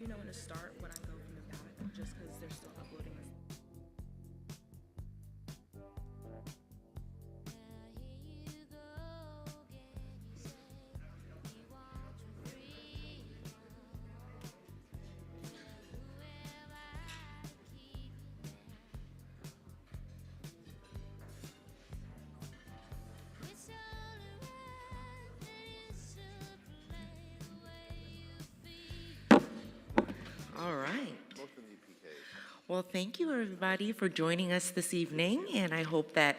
You know when to start when I go from the back, just because they're still uploading this. All right. Well, thank you everybody for joining us this evening, and I hope that,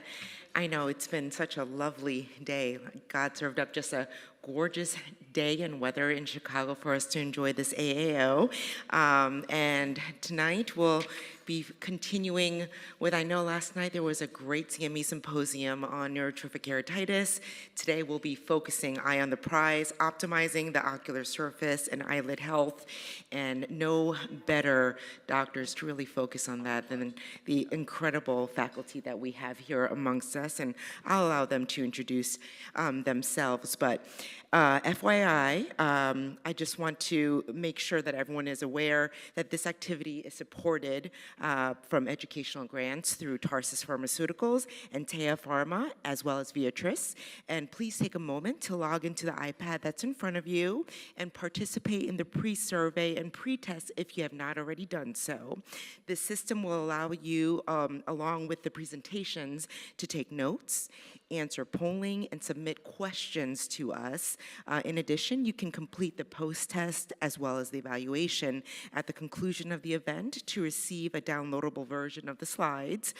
I know it's been such a lovely day. God served up just a gorgeous day and weather in Chicago for us to enjoy this AAO. And tonight we'll be continuing with, I know last night there was a great CME symposium on neurotrophic keratitis. Today we'll be focusing eye on the prize, optimizing the ocular surface and eyelid health, and no better doctors to really focus on that than the incredible faculty that we have here amongst us, and I'll allow them to introduce themselves. But FYI, I just want to make sure that everyone is aware that this activity is supported from educational grants through Tarsus Pharmaceuticals and Tea Pharma, as well as Viatris. And please take a moment to log into the iPad that's in front of you and participate in the pre-survey and pre-test if you have not already done so. This system will allow you, along with the presentations, to take notes, answer polling, and submit questions to us. In addition, you can complete the post-test as well as the evaluation at the conclusion of the event to receive a downloadable version of the slides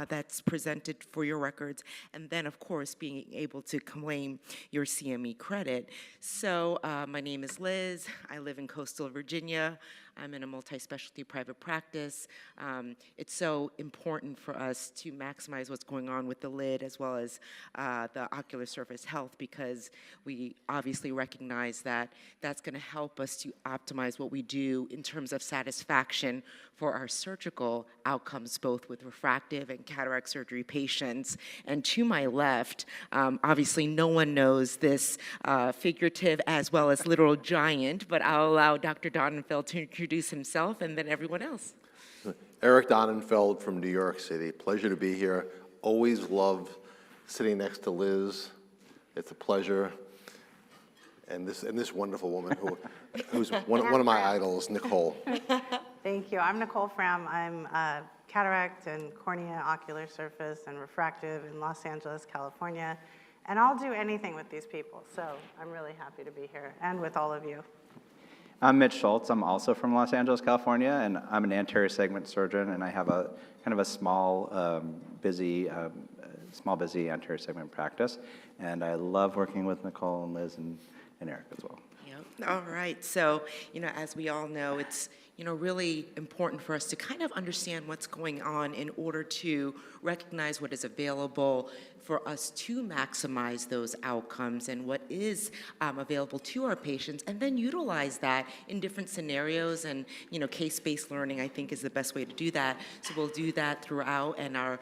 that's presented for your records, and then, of course, being able to claim your CME credit. So my name is Liz. I live in coastal Virginia. I'm in a multi-specialty private practice. It's so important for us to maximize what's going on with the lid as well as the ocular surface health, because we obviously recognize that that's going to help us to optimize what we do in terms of satisfaction for our surgical outcomes, both with refractive and cataract surgery patients. And to my left, obviously no one knows this figurative as well as literal giant, but I'll allow Dr. Donenfeld to introduce himself and then everyone else. Eric Donenfeld from New York City. Pleasure to be here. Always love sitting next to Liz. It's a pleasure. And this wonderful woman who's one of my idols, Nicole. Thank you. I'm Nicole Fram. I'm a cataract and cornea ocular surface and refractive in Los Angeles, California. And I'll do anything with these people. So I'm really happy to be here and with all of you. I'm Mitch Schultz. I'm also from Los Angeles, California, and I'm an anterior segment surgeon, and I have a kind of a small, busy anterior segment practice. And I love working with Nicole and Liz and Eric as well. Yep. All right. So, as we all know, it's really important for us to kind of understand what's going on in order to recognize what is available for us to maximize those outcomes and what is available to our patients, and then utilize that in different scenarios. And case-based learning, I think, is the best way to do that. So we'll do that throughout, and our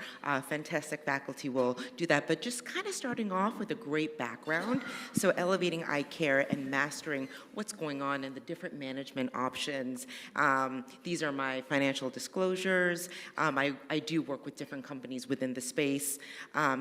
fantastic faculty will do that. But just kind of starting off with a great background, so elevating eye care and mastering what's going on in the different management options. These are my financial disclosures. I do work with different companies within the space.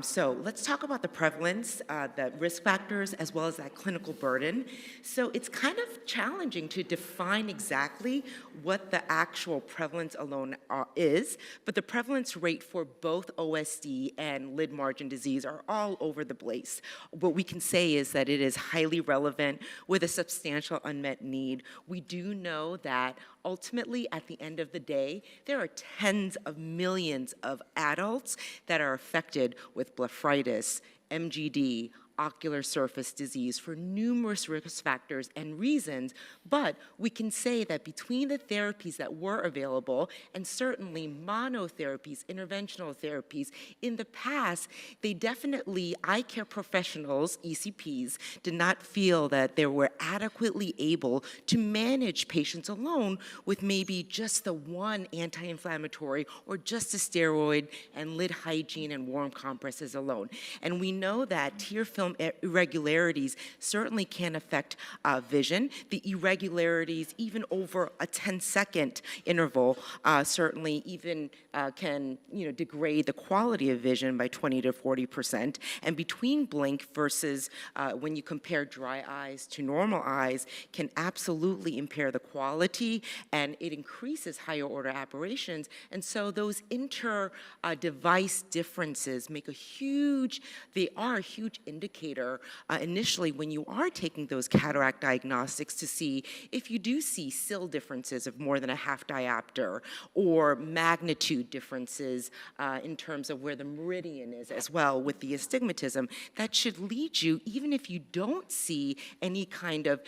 So let's talk about the prevalence, the risk factors, as well as that clinical burden. So it's kind of challenging to define exactly what the actual prevalence alone is, but the prevalence rate for both OSD and lid margin disease are all over the place. What we can say is that it is highly relevant with a substantial unmet need. We do know that ultimately, at the end of the day, there are tens of millions of adults that are affected with blepharitis, MGD, ocular surface disease for numerous risk factors and reasons, but we can say that between the therapies that were available, and certainly monotherapies, interventional therapies, in the past, they definitely, eye care professionals, ECPs, did not feel that they were adequately able to manage patients alone with maybe just the one anti-inflammatory or just a steroid and lid hygiene and warm compresses alone. And we know that tear film film irregularities certainly can affect vision. The irregularities, even over a 10-second interval, certainly even can degrade the quality of vision by 20 to 40%. And between blink versus when you compare dry eyes to normal eyes can absolutely impair the quality, and it increases higher order aberrations. And so those inter-device differences make they are a huge indicator initially when you are taking those cataract diagnostics to see if you do see CIL differences of more than a half diopter or magnitude differences in terms of where the meridian is as well with the astigmatism. That should lead you, even if you don't see any kind of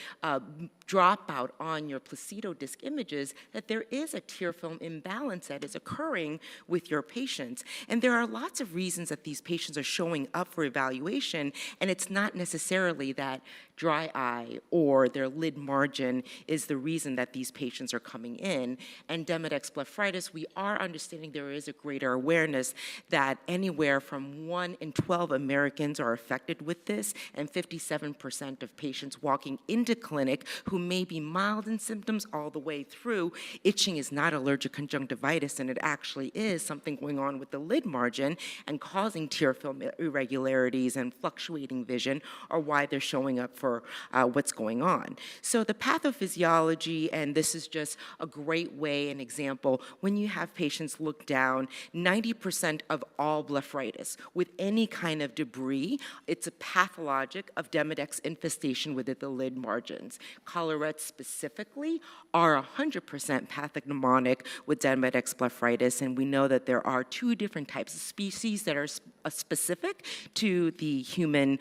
dropout on your placido disc images, that there is a tear film imbalance that is occurring with your patients. And there are lots of reasons that these patients are showing up for evaluation, and it's not necessarily that dry eye or their lid margin is the reason that these patients are coming in. And Demodex blepharitis, we are understanding there is a greater awareness that anywhere from 1 in 12 Americans are affected with this, and 57% of patients walking into clinic who may be mild in symptoms all the way through. Itching is not allergic conjunctivitis, and it actually is something going on with the lid margin and causing tear film irregularities and fluctuating vision, or why they're showing up for what's going on. So the pathophysiology, and this is just a great way, an example, when you have patients look down, 90% of all blepharitis with any kind of debris, it's a pathologic of Demodex infestation within the lid margins. Collarettes specifically are 100% pathognomonic with Demodex blepharitis, and we know that there are 2 different types of species that are specific to the human,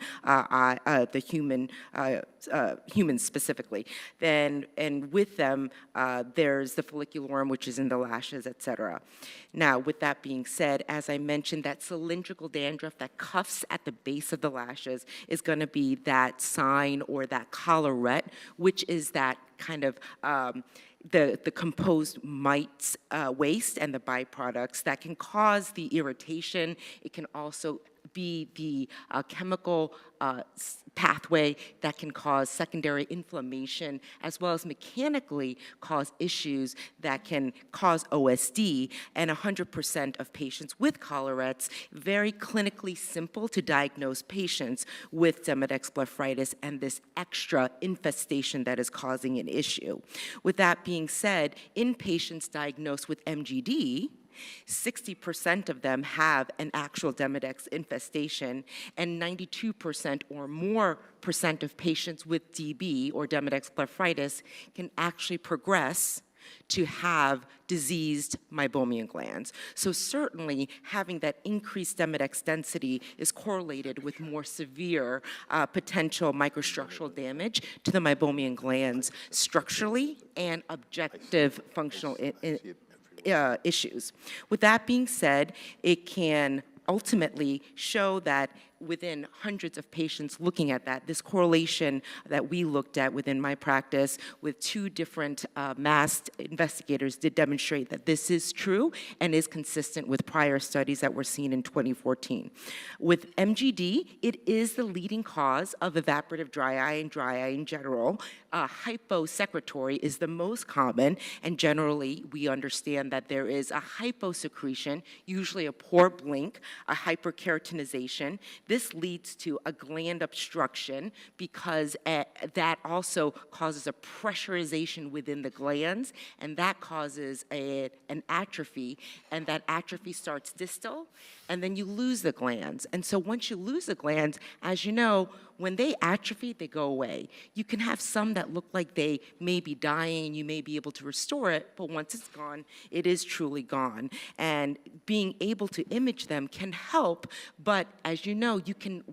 humans specifically. And with them, there's the follicular worm, which is in the lashes, et cetera. Now, with that being said, as I mentioned, that cylindrical dandruff that cuffs at the base of the lashes is going to be that sign or that collarette, which is that kind of the composed mites waste and the byproducts that can cause the irritation. It can also be the chemical pathway that can cause secondary inflammation, as well as mechanically cause issues that can cause OSD. And 100% of patients with collarettes, very clinically simple to diagnose patients with Demodex blepharitis and this extra infestation that is causing an issue. With that being said, in patients diagnosed with MGD, 60% of them have an actual Demodex infestation, and 92% or more percent of patients with DB or Demodex blepharitis can actually progress to have diseased meibomian glands. So certainly having that increased Demodex density is correlated with more severe potential microstructural damage to the meibomian glands structurally and objective functional issues. With that being said, it can ultimately show that within hundreds of patients looking at that, this correlation that we looked at within my practice with 2 different masked investigators did demonstrate that this is true and is consistent with prior studies that were seen in 2014. With MGD, it is the leading cause of evaporative dry eye and dry eye in general. Hyposecretory is the most common, and generally we understand that there is a hyposecretion, usually a poor blink, a hyperkeratinization. This leads to a gland obstruction because that also causes a pressurization within the glands, and that causes an atrophy, and that atrophy starts distal, and then you lose the glands. And so once you lose the glands, as you know, when they atrophy, they go away. You can have some that look like they may be dying, and you may be able to restore it, but once it's gone, it is truly gone. And being able to image them can help, but as you know, you can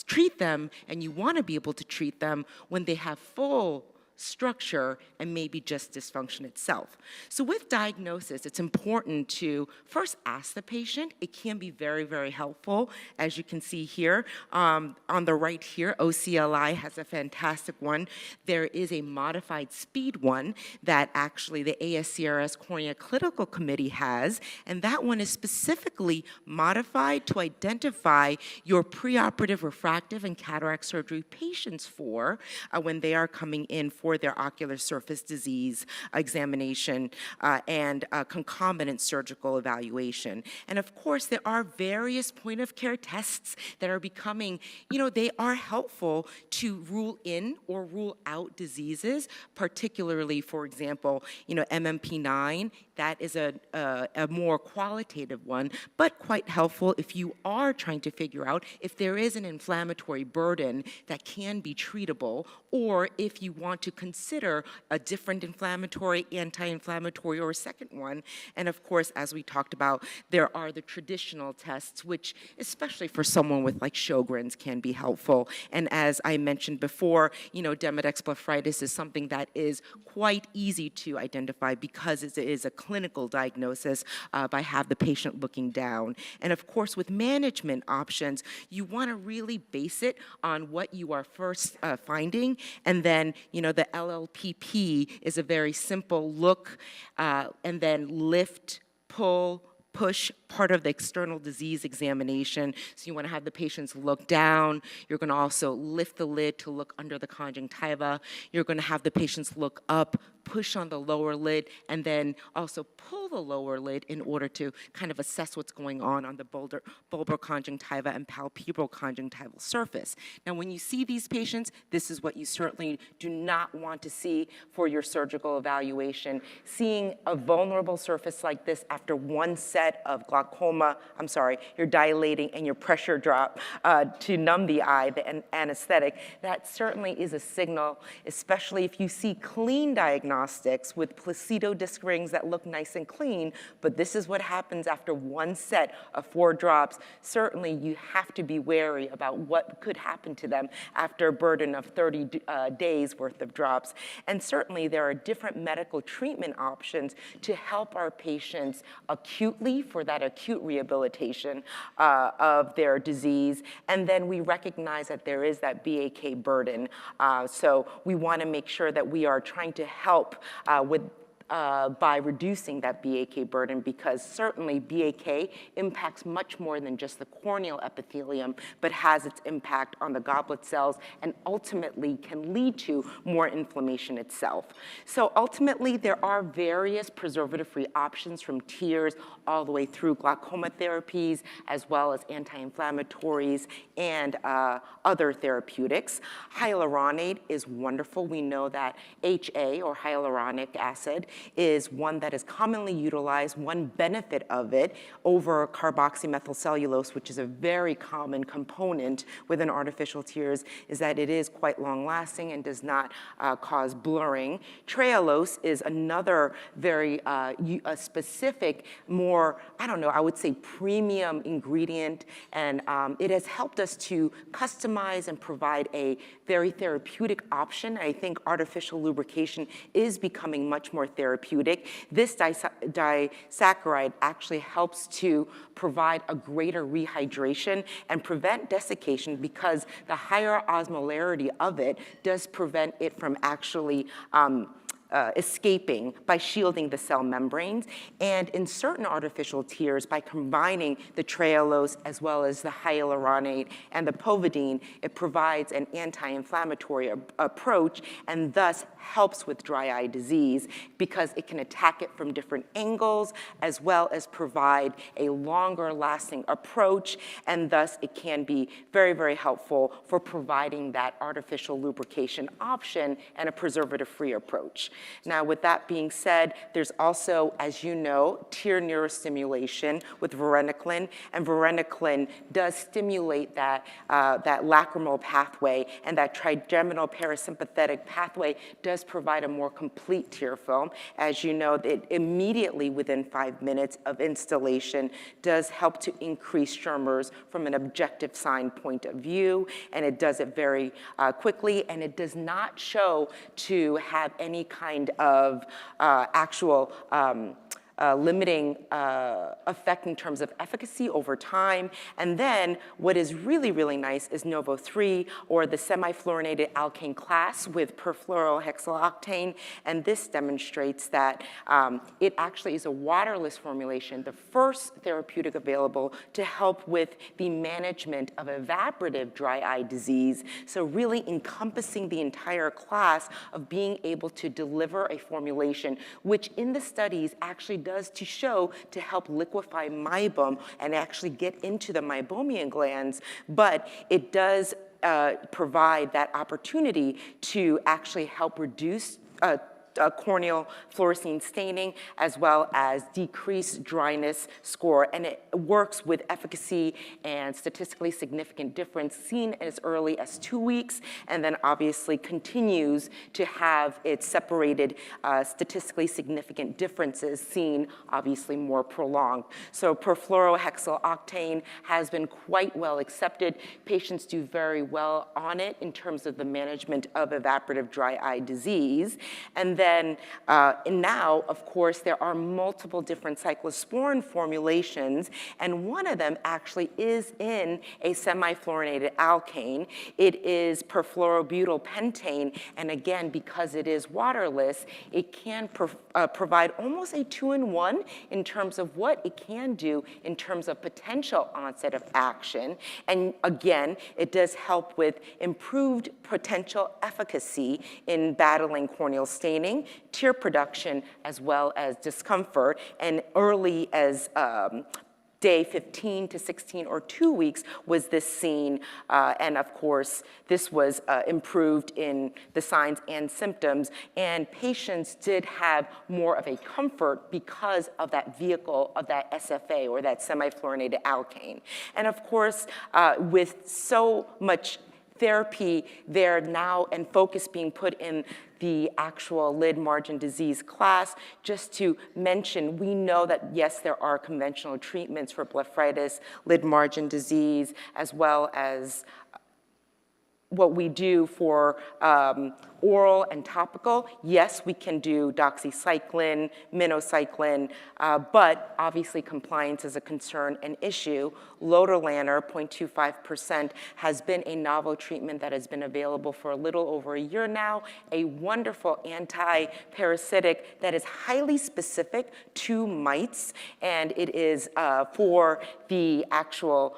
treat them, and you want to be able to treat them when they have full structure, and maybe just dysfunction itself. So with diagnosis, it's important to first ask the patient. It can be very, very helpful. As you can see here, on the right here, OCLI has a fantastic one. There is a modified speed one that actually the ASCRS Cornea Clinical Committee has, and that one is specifically modified to identify your preoperative refractive and cataract surgery patients for when they are coming in for their ocular surface disease examination and concomitant surgical evaluation. And of course, there are various point of care tests that are becoming, they are helpful to rule in or rule out diseases, particularly, for example, MMP9. That is a more qualitative one, but quite helpful if you are trying to figure out if there is an inflammatory burden that can be treatable, or if you want to consider a different inflammatory, anti-inflammatory, or a second one. And of course, as we talked about, there are the traditional tests, which, especially for someone with like Sjogren's, can be helpful. And as I mentioned before, Demodex blepharitis is something that is quite easy to identify because it is a clinical diagnosis by have the patient looking down. And of course, with management options, you want to really base it on what you are first finding. And then, the LLPP is a very simple look and then lift, pull, push, part of the external disease examination. So you want to have the patients look down. You're going to also lift the lid to look under the conjunctiva. You're going to have the patients look up, push on the lower lid, and then also pull the lower lid in order to kind of assess what's going on the bulbar conjunctiva and palpebral conjunctival surface. Now, when you see these patients, this is what you certainly do not want to see for your surgical evaluation. Seeing a vulnerable surface like this after one set of glaucoma, you're dilating and your pressure drop to numb the eye, the anesthetic, that certainly is a signal, especially if you see clean diagnostics with placido disc rings that look nice and clean, but this is what happens after one set of 4 drops. Certainly you have to be wary about what could happen to them after a burden of 30 days worth of drops. And certainly there are different medical treatment options to help our patients acutely for that acute rehabilitation of their disease. And then we recognize that there is that BAK burden. So we want to make sure that we are trying to help by reducing that BAK burden, because certainly BAK impacts much more than just the corneal epithelium, but has its impact on the goblet cells and ultimately can lead to more inflammation itself. So ultimately, there are various preservative-free options from tears all the way through glaucoma therapies, as well as anti-inflammatories and other therapeutics. Hyaluronate is wonderful. We know that HA, or hyaluronic acid, is one that is commonly utilized. One benefit of it over carboxymethylcellulose, which is a very common component within artificial tears, is that it is quite long-lasting and does not cause blurring. Trehalose is another very specific, more, I would say premium ingredient, and it has helped us to customize and provide a very therapeutic option. I think artificial lubrication is becoming much more therapeutic. This disaccharide actually helps to provide a greater rehydration and prevent desiccation, because the higher osmolarity of it does prevent it from actually escaping by shielding the cell membranes. And in certain artificial tears, by combining the trehalose as well as the hyaluronate and the povidone, it provides an anti-inflammatory approach and thus helps with dry eye disease, because it can attack it from different angles as well as provide a longer lasting approach, and thus it can be very, very helpful for providing that artificial lubrication option and a preservative-free approach. Now, with that being said, there's also, as you know, tear neurostimulation with varenicline, and varenicline does stimulate that lacrimal pathway, and that trigeminal parasympathetic pathway does provide a more complete tear film. As you know, it immediately within 5 minutes of installation does help to increase tremors from an objective sign point of view, and it does it very quickly, and it does not show to have any kind of actual limiting effect in terms of efficacy over time. And then what is really, really nice is Novo 3, or the semi-fluorinated alkane class with perfluorohexyloctane. And this demonstrates that it actually is a waterless formulation, the first therapeutic available to help with the management of evaporative dry eye disease. So really encompassing the entire class of being able to deliver a formulation, which in the studies actually does to show to help liquefy meibum and actually get into the meibomian glands, but it does provide that opportunity to actually help reduce corneal fluorescein staining, as well as decrease dryness score. And it works with efficacy and statistically significant difference seen as early as 2 weeks, and then obviously continues to have its separated statistically significant differences seen obviously more prolonged. So perfluorohexyloctane has been quite well accepted. Patients do very well on it in terms of the management of evaporative dry eye disease. And then now, of course, there are multiple different cyclosporin formulations, and one of them actually is in a semi-fluorinated alkane. It is perfluorobutyl pentane, and again, because it is waterless, it can provide almost a 2-in-1 in terms of what it can do in terms of potential onset of action. And again, it does help with improved potential efficacy in battling corneal staining, tear production, as well as discomfort, and early as day 15 to 16 or 2 weeks was this seen, and of course, this was improved in the signs and symptoms, and patients did have more of a comfort because of that vehicle of that SFA, or that semi-fluorinated alkane. And of course, with so much therapy there now and focus being put in the actual lid margin disease class, just to mention, we know that yes, there are conventional treatments for blepharitis, lid margin disease, as well as what we do for oral and topical. Yes, we can do doxycycline, minocycline, but obviously compliance is a concern and issue. Lotilaner, 0.25%, has been a novel treatment that has been available for a little over a year now, a wonderful anti-parasitic that is highly specific to mites, and it is for the actual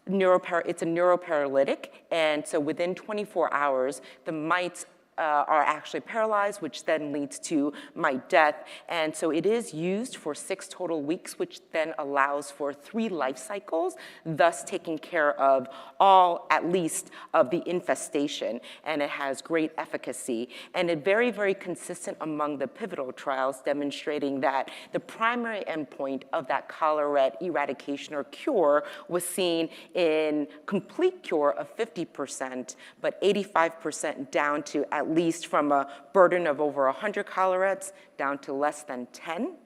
it's a neuroparalytic, and so within 24 hours, the mites are actually paralyzed, which then leads to mite death. And so it is used for 6 total weeks, which then allows for 3 life cycles, thus taking care of all, at least, of the infestation. And it has great efficacy. And it very, very consistent among the pivotal trials, demonstrating that the primary endpoint of that collarette eradication or cure was seen in complete cure of 50%, but 85% down to at least from a burden of over 100 collarettes down to less than 10,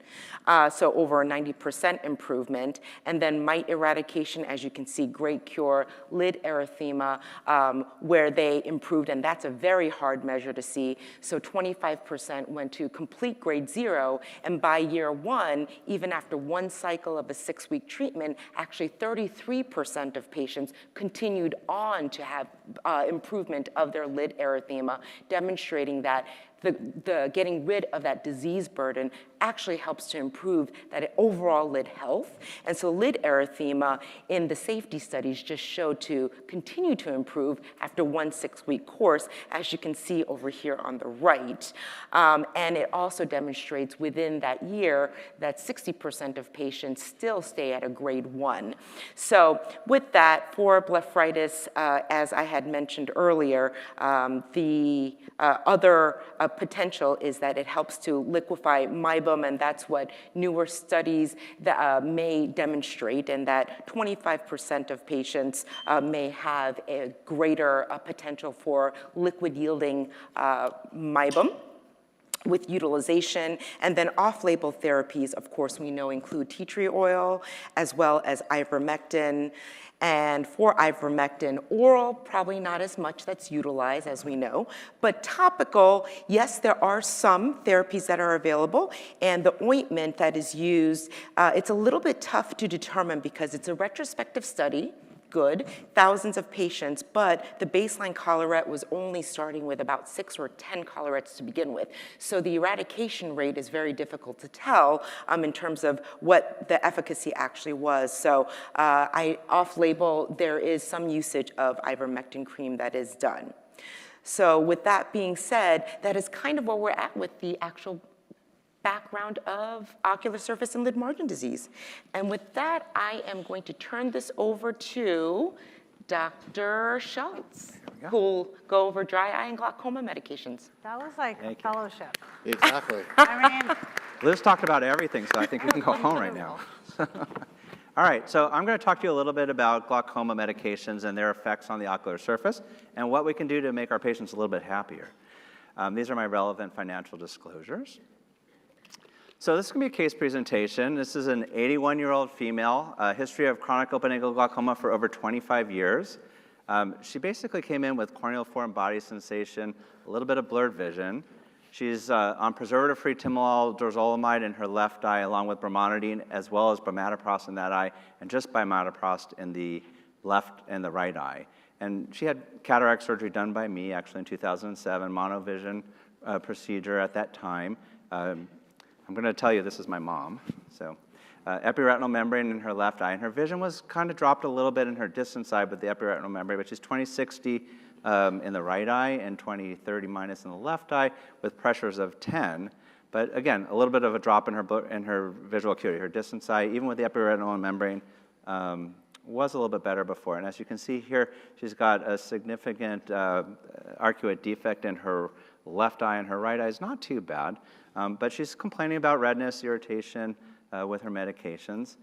so over a 90% improvement. And then mite eradication, as you can see, great cure. Lid erythema, where they improved, and that's a very hard measure to see. So 25% went to complete grade 0, and by year 1, even after 1 cycle of a 6-week treatment, actually 33% of patients continued on to have improvement of their lid erythema, demonstrating that the getting rid of that disease burden actually helps to improve that overall lid health. And so lid erythema in the safety studies just showed to continue to improve after 1 6-week course, as you can see over here on the right. And it also demonstrates within that year that 60% of patients still stay at a grade 1. So with that, for blepharitis, as I had mentioned earlier, the other potential is that it helps to liquefy meibum, and that's what newer studies that, may demonstrate, and that 25% of patients may have a greater potential for liquid-yielding meibum with utilization. And then off-label therapies, of course, we know include tea tree oil, as well as ivermectin. And for ivermectin, oral, probably not as much that's utilized, as we know. But topical, yes, there are some therapies that are available. And the ointment that is used, it's a little bit tough to determine because it's a retrospective study, good, thousands of patients, but the baseline collarette was only starting with about 6 or 10 collarettes to begin with. So the eradication rate is very difficult to tell in terms of what the efficacy actually was. So off-label, there is some usage of ivermectin cream that is done. So with that being said, that is kind of where we're at with the actual background of ocular surface and lid margin disease. And with that, I am going to turn this over to Dr. Schultz, who will go over dry eye and glaucoma medications. That was like Thank you. fellowship. Exactly. I mean, Liz talked about everything, so I think we can go home right now. All right, so I'm going to talk to you a little bit about glaucoma medications and their effects on the ocular surface and what we can do to make our patients a little bit happier. These are my relevant financial disclosures. So this is going to be a case presentation. This is an 81-year-old female, history of chronic open-angle glaucoma for over 25 years. She basically came in with corneal foreign body sensation, a little bit of blurred vision. She's on preservative-free timolol dorzolamide in her left eye, along with brimonidine, as well as bimatoprost in that eye, and just bimatoprost in the left and the right eye. And she had cataract surgery done by me, actually in 2007, monovision procedure at that time. I'm going to tell you this is my mom. So epiretinal membrane in her left eye, and her vision was kind of dropped a little bit in her distant side with the epiretinal membrane, which is 20/60 in the right eye and 20/30 minus in the left eye with pressures of 10. But again, a little bit of a drop in her visual acuity. Her distant side, even with the epiretinal membrane, was a little bit better before. And as you can see here, she's got a significant arcuate defect in her left eye, and her right eye is not too bad. But she's complaining about redness, irritation with her medications.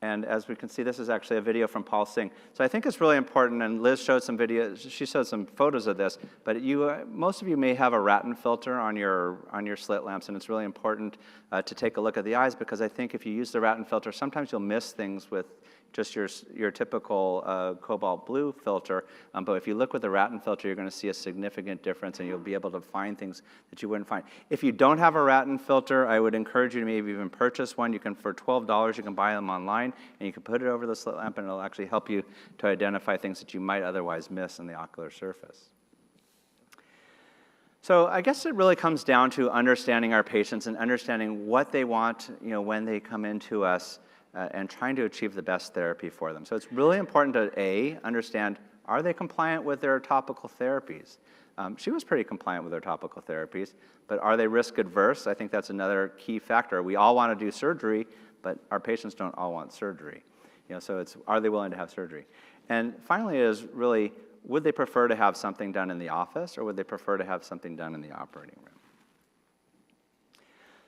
And as we can see, this is actually a video from Paul Singh. So I think it's really important, and Liz showed some videos, she showed some photos of this, but most of you may have a Ratten filter on your slit lamps, and it's really important to take a look at the eyes, because I think if you use the Ratten filter, sometimes you'll miss things with just your typical cobalt blue filter. But if you look with the Ratten filter, you're going to see a significant difference, and you'll be able to find things that you wouldn't find. If you don't have a Ratten filter, I would encourage you to maybe even purchase one. You can, for $12, you can buy them online, and you can put it over the slit lamp, and it'll actually help you to identify things that you might otherwise miss in the ocular surface. So I guess it really comes down to understanding our patients and understanding what they want, when they come into us, and trying to achieve the best therapy for them. So it's really important to, understand, are they compliant with their topical therapies? She was pretty compliant with her topical therapies, but are they risk adverse? I think that's another key factor. We all want to do surgery, but our patients don't all want surgery. So it's, are they willing to have surgery? And finally is really, would they prefer to have something done in the office, or would they prefer to have something done in the operating room?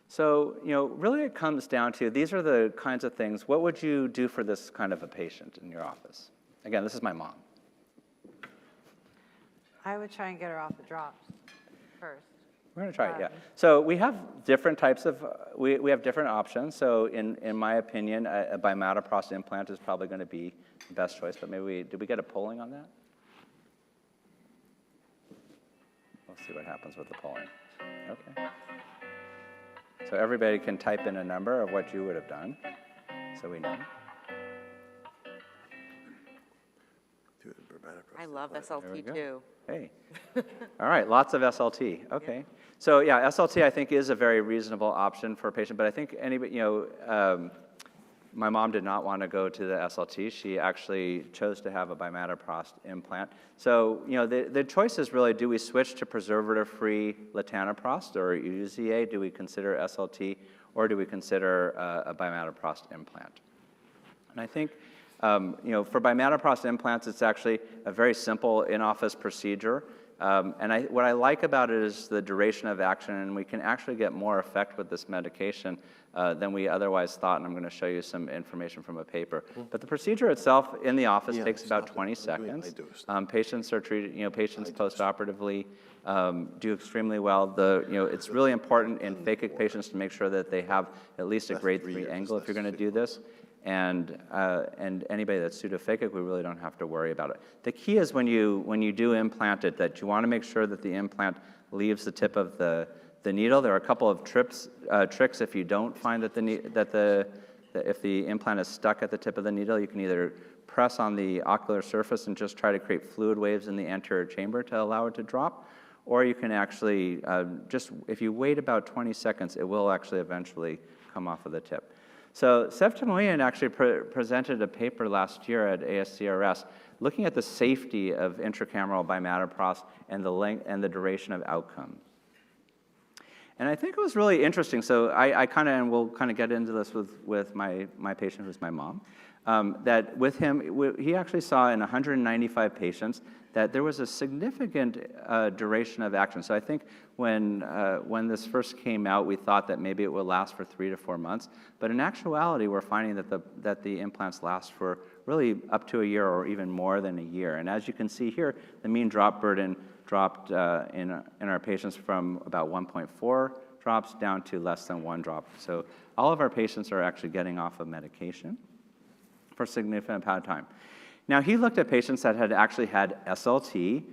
So, really it comes down to, these are the kinds of things, what would you do for this kind of a patient in your office? Again, this is my mom. I would try and get her off the drops first. We're going to try it, yeah. So we have different types of, we have different options. So in my opinion, a bimatoprost implant is probably going to be the best choice, but maybe did we get a polling on that? We'll see what happens with the polling. Okay. So everybody can type in a number of what you would have done, so we know. I love SLT too. Hey. All right, lots of SLT. Okay. Yeah. So yeah, SLT I think is a very reasonable option for a patient, but I think anybody, my mom did not want to go to the SLT. She actually chose to have a bimatoprost implant. So, the choice is really, do we switch to preservative-free latanoprost or UZA? Do we consider SLT, or do we consider a bimatoprost implant? And I think, for bimatoprost implants, it's actually a very simple in-office procedure. What I like about it is the duration of action, and we can actually get more effect with this medication than we otherwise thought, and I'm going to show you some information from a paper. But the procedure itself in the office takes about 20 seconds. Patients are treated, patients post-operatively do extremely well. It's really important in phakic patients to make sure that they have at least a grade 3 angle if you're going to do this. And anybody that's pseudophakic, we really don't have to worry about it. The key is when you do implant it, that you want to make sure that the implant leaves the tip of the needle. There are a couple of tricks if you don't find that if the implant is stuck at the tip of the needle. You can either press on the ocular surface and just try to create fluid waves in the anterior chamber to allow it to drop, or you can actually if you wait about 20 seconds, it will actually eventually come off of the tip. So Sev Timoyan actually presented a paper last year at ASCRS looking at the safety of intracameral bimatoprost and the length and the duration of outcome. And I think it was really interesting. So and we'll kind of get into this with my patient, who's my mom, that with him, he actually saw in 195 patients that there was a significant duration of action. So I think when this first came out, we thought that maybe it would last for 3 to 4 months. But in actuality, we're finding that the implants last for really up to a year or even more than a year. And as you can see here, the mean drop burden dropped in our patients from about 1.4 drops down to less than 1 drop. So all of our patients are actually getting off of medication for a significant amount of time. Now, he looked at patients that had actually had SLT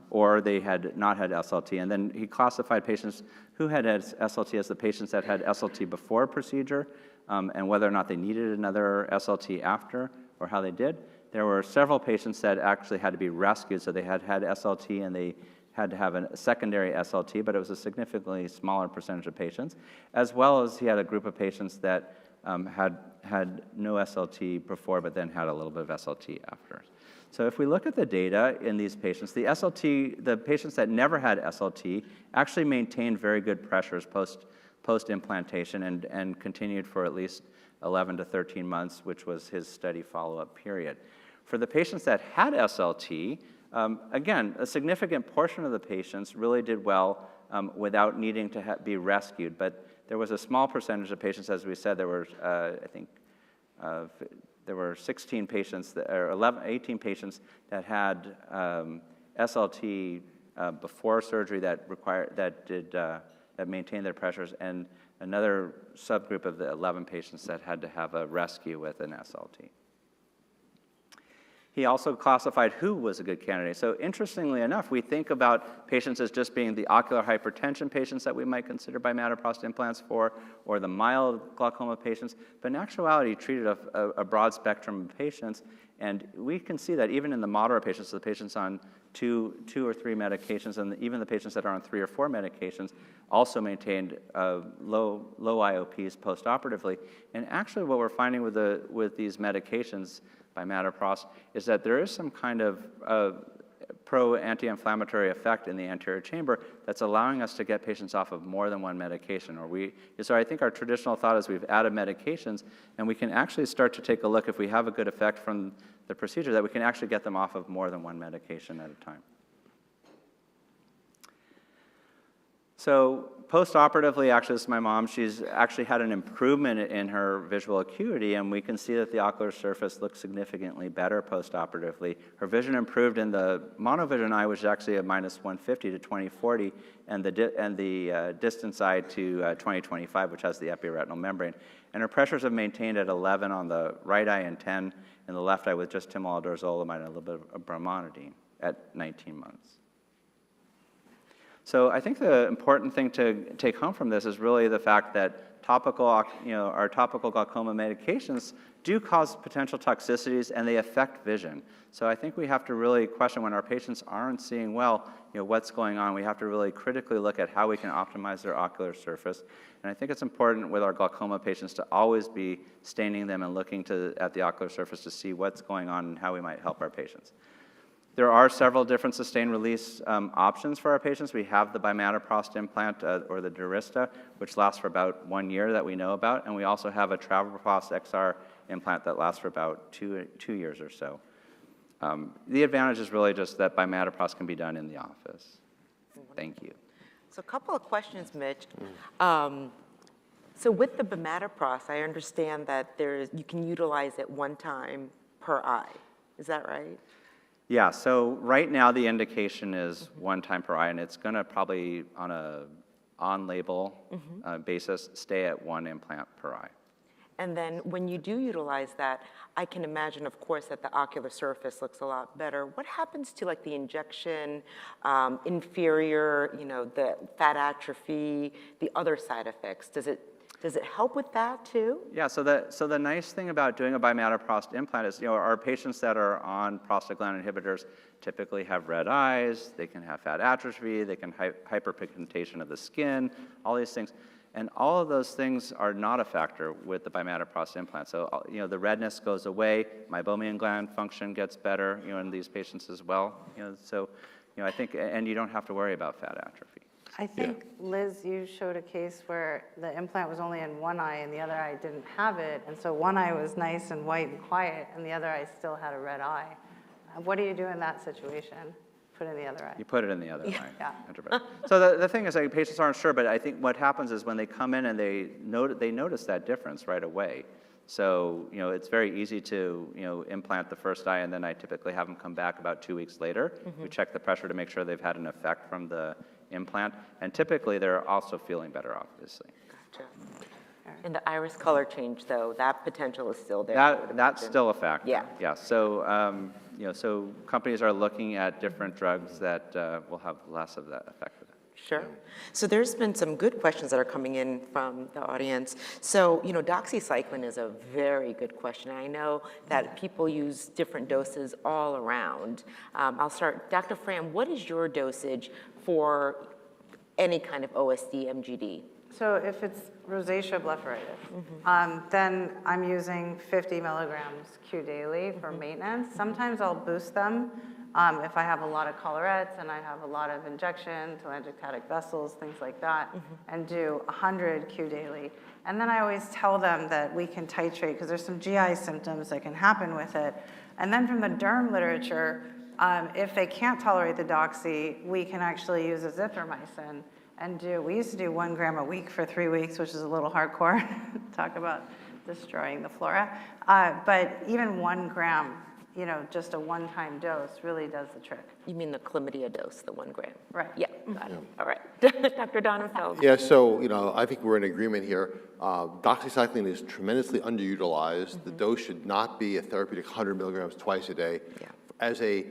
or they had not had SLT, and then he classified patients who had SLT as the patients that had SLT before procedure and whether or not they needed another SLT after or how they did. There were several patients that actually had to be rescued, so they had SLT and they had to have a secondary SLT, but it was a significantly smaller percentage of patients, as well as he had a group of patients that had no SLT before, but then had a little bit of SLT after. So if we look at the data in these patients, the patients that never had SLT actually maintained very good pressures post-implantation and continued for at least 11 to 13 months, which was his study follow-up period. For the patients that had SLT, again, a significant portion of the patients really did well without needing to be rescued, but there was a small percentage of patients, as we said, there were, there were 16 patients, or 18 patients that had SLT before surgery that maintained their pressures, and another subgroup of the 11 patients that had to have a rescue with an SLT. He also classified who was a good candidate. So interestingly enough, we think about patients as just being the ocular hypertension patients that we might consider bimatoprost implants for, or the mild glaucoma patients, but in actuality, he treated a broad spectrum of patients, and we can see that even in the moderate patients, the patients on two or three medications, and even the patients that are on 3 or 4 medications, also maintained low IOPs postoperatively. And actually what we're finding with these medications, bimatoprost, is that there is some kind of pro-anti-inflammatory effect in the anterior chamber that's allowing us to get patients off of more than one medication. So I think our traditional thought is we've added medications, and we can actually start to take a look if we have a good effect from the procedure that we can actually get them off of more than one medication at a time. So post-operatively, actually, this is my mom. She's actually had an improvement in her visual acuity, and we can see that the ocular surface looks significantly better post-operatively. Her vision improved in the monovision eye, which is actually a -150 to 2040, and the distant eye to 2025, which has the epiretinal membrane. And her pressures have maintained at 11 on the right eye and 10 in the left eye with just timolol-dorzolamide and a little bit of bromonidine at 19 months. So I think the important thing to take home from this is really the fact that our topical glaucoma medications do cause potential toxicities and they affect vision. So I think we have to really question when our patients aren't seeing well, what's going on. We have to really critically look at how we can optimize their ocular surface. And I think it's important with our glaucoma patients to always be staining them and looking at the ocular surface to see what's going on and how we might help our patients. There are several different sustained release options for our patients. We have the bimatoprost implant or the Durista, which lasts for about 1 year that we know about, and we also have a travoprost XR implant that lasts for about two years or so. The advantage is really just that bimatoprost can be done in the office. Thank you. So a couple of questions, Mitch. So with the bimatoprost, I understand that you can utilize it one time per eye. Is that right? Yeah, so right now the indication is one time per eye, and it's going to probably, on a on-label basis, stay at one implant per eye. And then when you do utilize that, I can imagine, of course, that the ocular surface looks a lot better. What happens to like the injection, inferior, the fat atrophy, the other side effects? Does it help with that too? Yeah, so the nice thing about doing a bimatoprost implant is, our patients that are on prostaglandin inhibitors typically have red eyes, they can have fat atrophy, they can hyperpigmentation of the skin, all these things. And all of those things are not a factor with the bimatoprost implant. So, the redness goes away, meibomian gland function gets better, in these patients as well. So, I think, and you don't have to worry about fat atrophy. I think, Liz, you showed a case where the implant was only in one eye and the other eye didn't have it. And so one eye was nice and white and quiet, and the other eye still had a red eye. What do you do in that situation? Put it in the other eye. You put it in the other eye. Yeah. So the thing is, like, patients aren't sure, but I think what happens is when they come in and they notice that difference right away. So, it's very easy to, implant the first eye, and then I typically have them come back about 2 weeks later. We check the pressure to make sure they've had an effect from the implant, and typically they're also feeling better, obviously. Gotcha. And the iris color change, though, that potential is still there. That's still a factor. Yeah. Yeah. So, so companies are looking at different drugs that will have less of that effect. Sure. So there's been some good questions that are coming in from the audience. So, doxycycline is a very good question. I know that people use different doses all around. I'll start. Dr. Fram, what is your dosage for any kind of OSD, MGD? So if it's rosacea blepharitis, then I'm using 50 milligrams Q daily for maintenance. Sometimes I'll boost them if I have a lot of collarettes and I have a lot of injection, telangiectatic vessels, things like that, and do 100 Q daily. And then I always tell them that we can titrate because there's some GI symptoms that can happen with it. And then from the derm literature, if they can't tolerate the doxy, we can actually use azithromycin and we used to do 1 gram a week for 3 weeks, which is a little hardcore. Talk about destroying the flora. But even 1 gram, just a one-time dose really does the trick. You mean the chlamydia dose, the 1 gram? Right. Yeah, got it. All right. Dr. Donenfeld. Yeah, so, I think we're in agreement here. Doxycycline is tremendously underutilized. The dose should not be a therapeutic 100 milligrams twice a day. Yeah. As a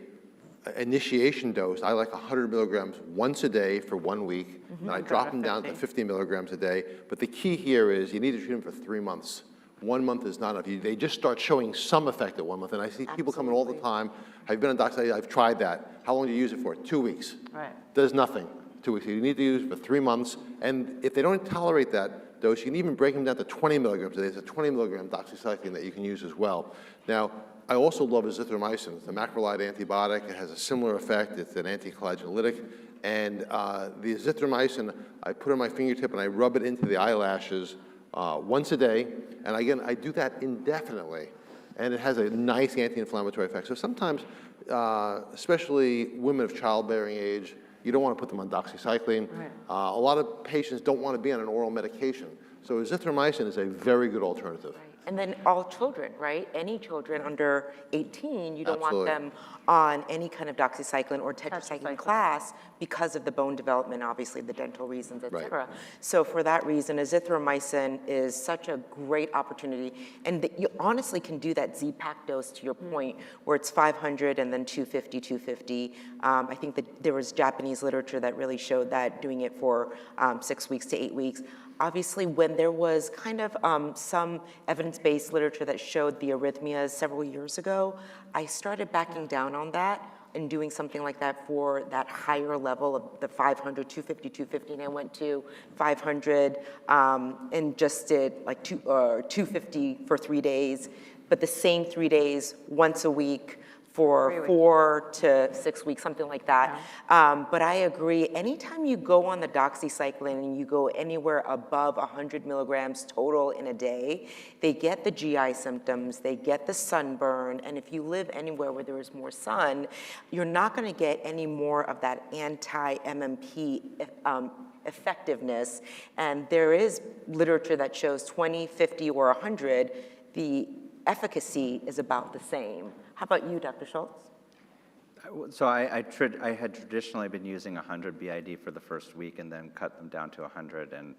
initiation dose, I like 100 milligrams once a day for 1 week, and I drop them down to 50 milligrams a day. But the key here is you need to treat them for 3 months. 1 month is not enough. They just start showing some effect at 1 month, and I see people coming all the time. I've been on doxycycline, I've tried that. How long do you use it for? 2 weeks. Right. Does nothing. 2 weeks. You need to use it for 3 months, and if they don't tolerate that dose, you can even break them down to 20 milligrams a day. There's a 20 milligram doxycycline that you can use as well. Now, I also love azithromycin. It's a macrolide antibiotic. It has a similar effect. It's an anticoagulatic. And the azithromycin, I put on my fingertip and I rub it into the eyelashes once a day. And again, I do that indefinitely. And it has a nice anti-inflammatory effect. So sometimes, especially women of childbearing age, you don't want to put them on doxycycline. Right. A lot of patients don't want to be on an oral medication. So azithromycin is a very good alternative. And then all children, right? Any children under 18, you don't Absolutely. want them on any kind of doxycycline or tetracycline class because of the bone development, obviously the dental reasons, et cetera. So for that reason, azithromycin is such a great opportunity. And you honestly can do that Z-Pack dose, to your point, where it's 500 and then 250, 250. I think that there was Japanese literature that really showed that doing it for 6 weeks to 8 weeks. Obviously, when there was kind of some evidence-based literature that showed the arrhythmias several years ago, I started backing down on that and doing something like that for that higher level of the 500, 250, 250, and I went to 500 and just did like 250 for 3 days, but the same 3 days, once a week, for 3 weeks. 4 to 6 weeks, something like that. But I agree, anytime you go on the doxycycline and you go anywhere above 100 milligrams total in a day, they get the GI symptoms, they get the sunburn, and if you live anywhere where there is more sun, you're not gonna get any more of that anti-MMP effectiveness. And there is literature that shows 20, 50, or 100, the efficacy is about the same. How about you, Dr. Schultz? So I had traditionally been using 100 BID for the first week and then cut them down to 100. And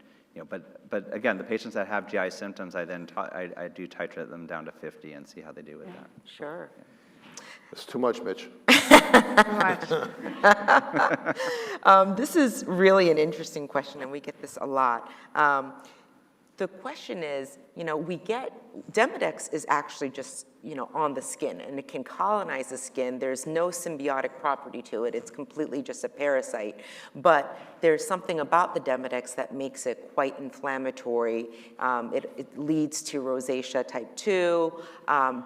but again, the patients that have GI symptoms, I do titrate them down to 50 and see how they do with that. Sure. It's too much, Mitch. Too much. This is really an interesting question, and we get this a lot. The question is, Demodex is actually just, on the skin, and it can colonize the skin. There's no symbiotic property to it. It's completely just a parasite. But there's something about the Demodex that makes it quite inflammatory. It leads to rosacea type 2,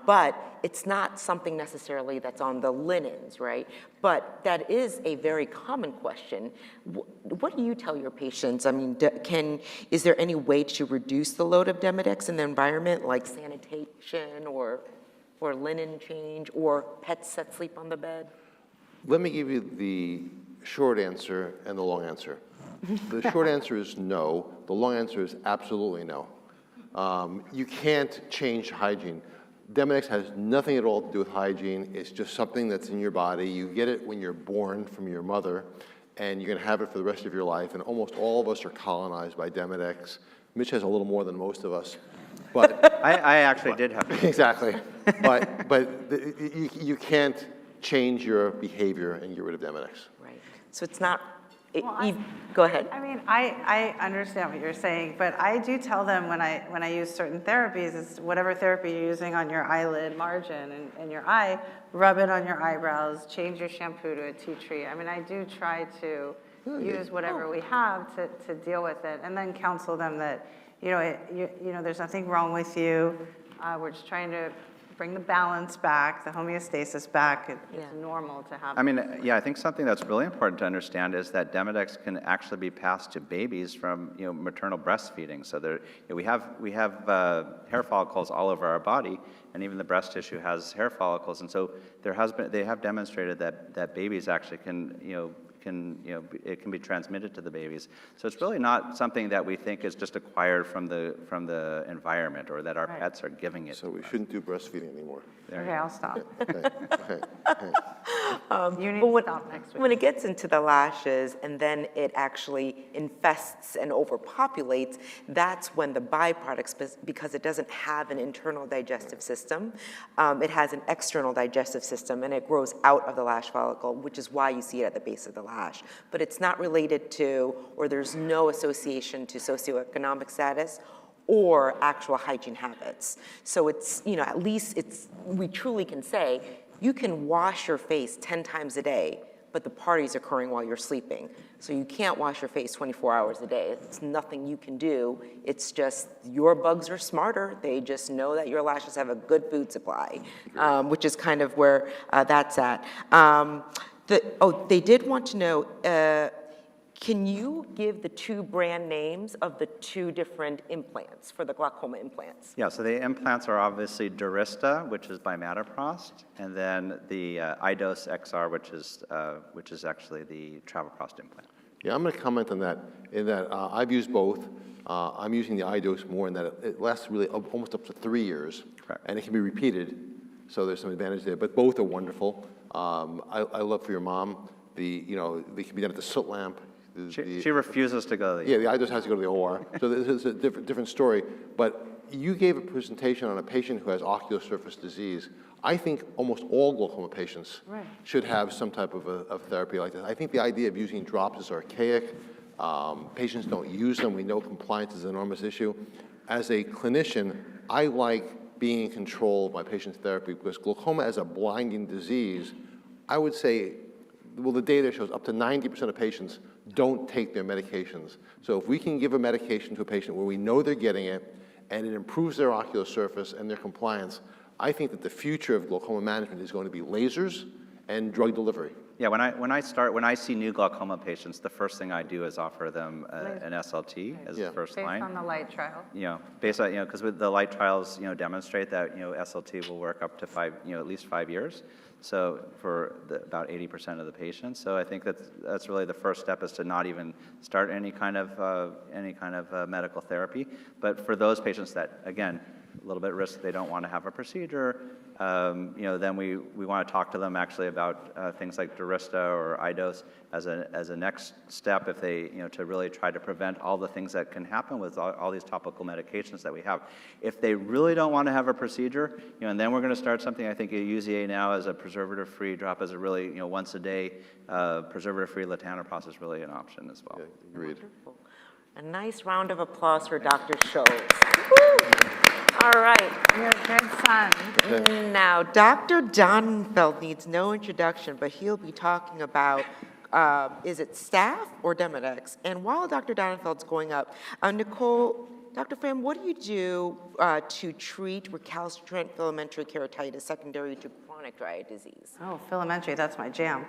but it's not something necessarily that's on the linens, right? But that is a very common question. What do you tell your patients? I mean, is there any way to reduce the load of Demodex in the environment, like sanitation or linen change or pets that sleep on the bed? Let me give you the short answer and the long answer. The short answer is no. The long answer is absolutely no. You can't change hygiene. Demodex has nothing at all to do with hygiene. It's just something that's in your body. You get it when you're born from your mother, and you're going to have it for the rest of your life. And almost all of us are colonized by Demodex. Mitch has a little more than most of us. But I actually did have to. exactly. You can't change your behavior and get rid of Demodex. Right. So it's not. Well, Go ahead. I mean, I understand what you're saying, but I do tell them when I use certain therapies, is whatever therapy you're using on your eyelid margin and your eye, rub it on your eyebrows, change your shampoo to a tea tree. I mean, I do try to use whatever we have to deal with it, and then counsel them that, there's nothing wrong with you. We're just trying to bring the balance back, the homeostasis back. It's normal to have. I mean, yeah, I think something that's really important to understand is that Demodex can actually be passed to babies from maternal breastfeeding. So we have hair follicles all over our body, and even the breast tissue has hair follicles. And so they have demonstrated that babies actually it can be transmitted to the babies. So it's really not something that we think is just acquired from the environment or that our pets are giving it. So we shouldn't do breastfeeding anymore. Okay, I'll stop. Okay. You need But to stop next week. when it gets into the lashes and then it actually infests and overpopulates, that's when the byproducts, because it doesn't have an internal digestive system, it has an external digestive system, and it grows out of the lash follicle, which is why you see it at the base of the lash. But it's not related to, or there's no association to socioeconomic status or actual hygiene habits. So it's, at least we truly can say, you can wash your face 10 times a day, but the party's occurring while you're sleeping. So you can't wash your face 24 hours a day. It's nothing you can do. It's just your bugs are smarter. They just know that your lashes have a good food supply, which is kind of where that's at. They did want to know, can you give the 2 brand names of the 2 different implants for the glaucoma implants? Yeah, so the implants are obviously Durista, which is by Mataprost, and then the iDose XR, which is actually the Travoprost implant. Yeah, I'm going to comment on that, in that I've used both. I'm using the iDose more in that it lasts really almost up to 3 years. Correct. And it can be repeated, so there's some advantage there. But both are wonderful. I love for your mom, they can be done at the soot lamp. She refuses to go. Yeah, the iDose has to go to the OR. So this is a different story. But you gave a presentation on a patient who has ocular surface disease. I think almost all glaucoma patients should have some type of therapy like this. I think the idea of using drops is archaic. Patients don't use them. We know compliance is an enormous issue. As a clinician, I like being in control of my patient's therapy because glaucoma as a blinding disease, I would say, well, the data shows up to 90% of patients don't take their medications. So if we can give a medication to a patient where we know they're getting it and it improves their ocular surface and their compliance, I think that the future of glaucoma management is going to be lasers and drug delivery. Yeah, when I see new glaucoma patients, the first thing I do is offer them an SLT as the first Based line. on the light trial. Based on, because with the light trials, demonstrate that, SLT will work up to at least 5 years. So for about 80% of the patients. So I think that's really the first step, is to not even start any kind of medical therapy. But for those patients that, again, a little bit risk, they don't want to have a procedure, then we want to talk to them actually about things like Durista or iDose as a next step, if they, to really try to prevent all the things that can happen with all these topical medications that we have. If they really don't want to have a procedure, and then we're going to start something, I think a UZA now as a preservative-free drop, as a really, once a day preservative-free latanoprost is really an option as well. Yeah, agreed. A nice round of applause for Dr. Schultz. All right. You're a good son. Now, Dr. Donenfeld needs no introduction, but he'll be talking about, is it staph or Demodex? And while Dr. Donenfeld's going up, Nicole, Dr. Pham, what do you do to treat recalcitrant filamentary keratitis secondary to chronic dry eye disease? Oh, filamentary, that's my jam.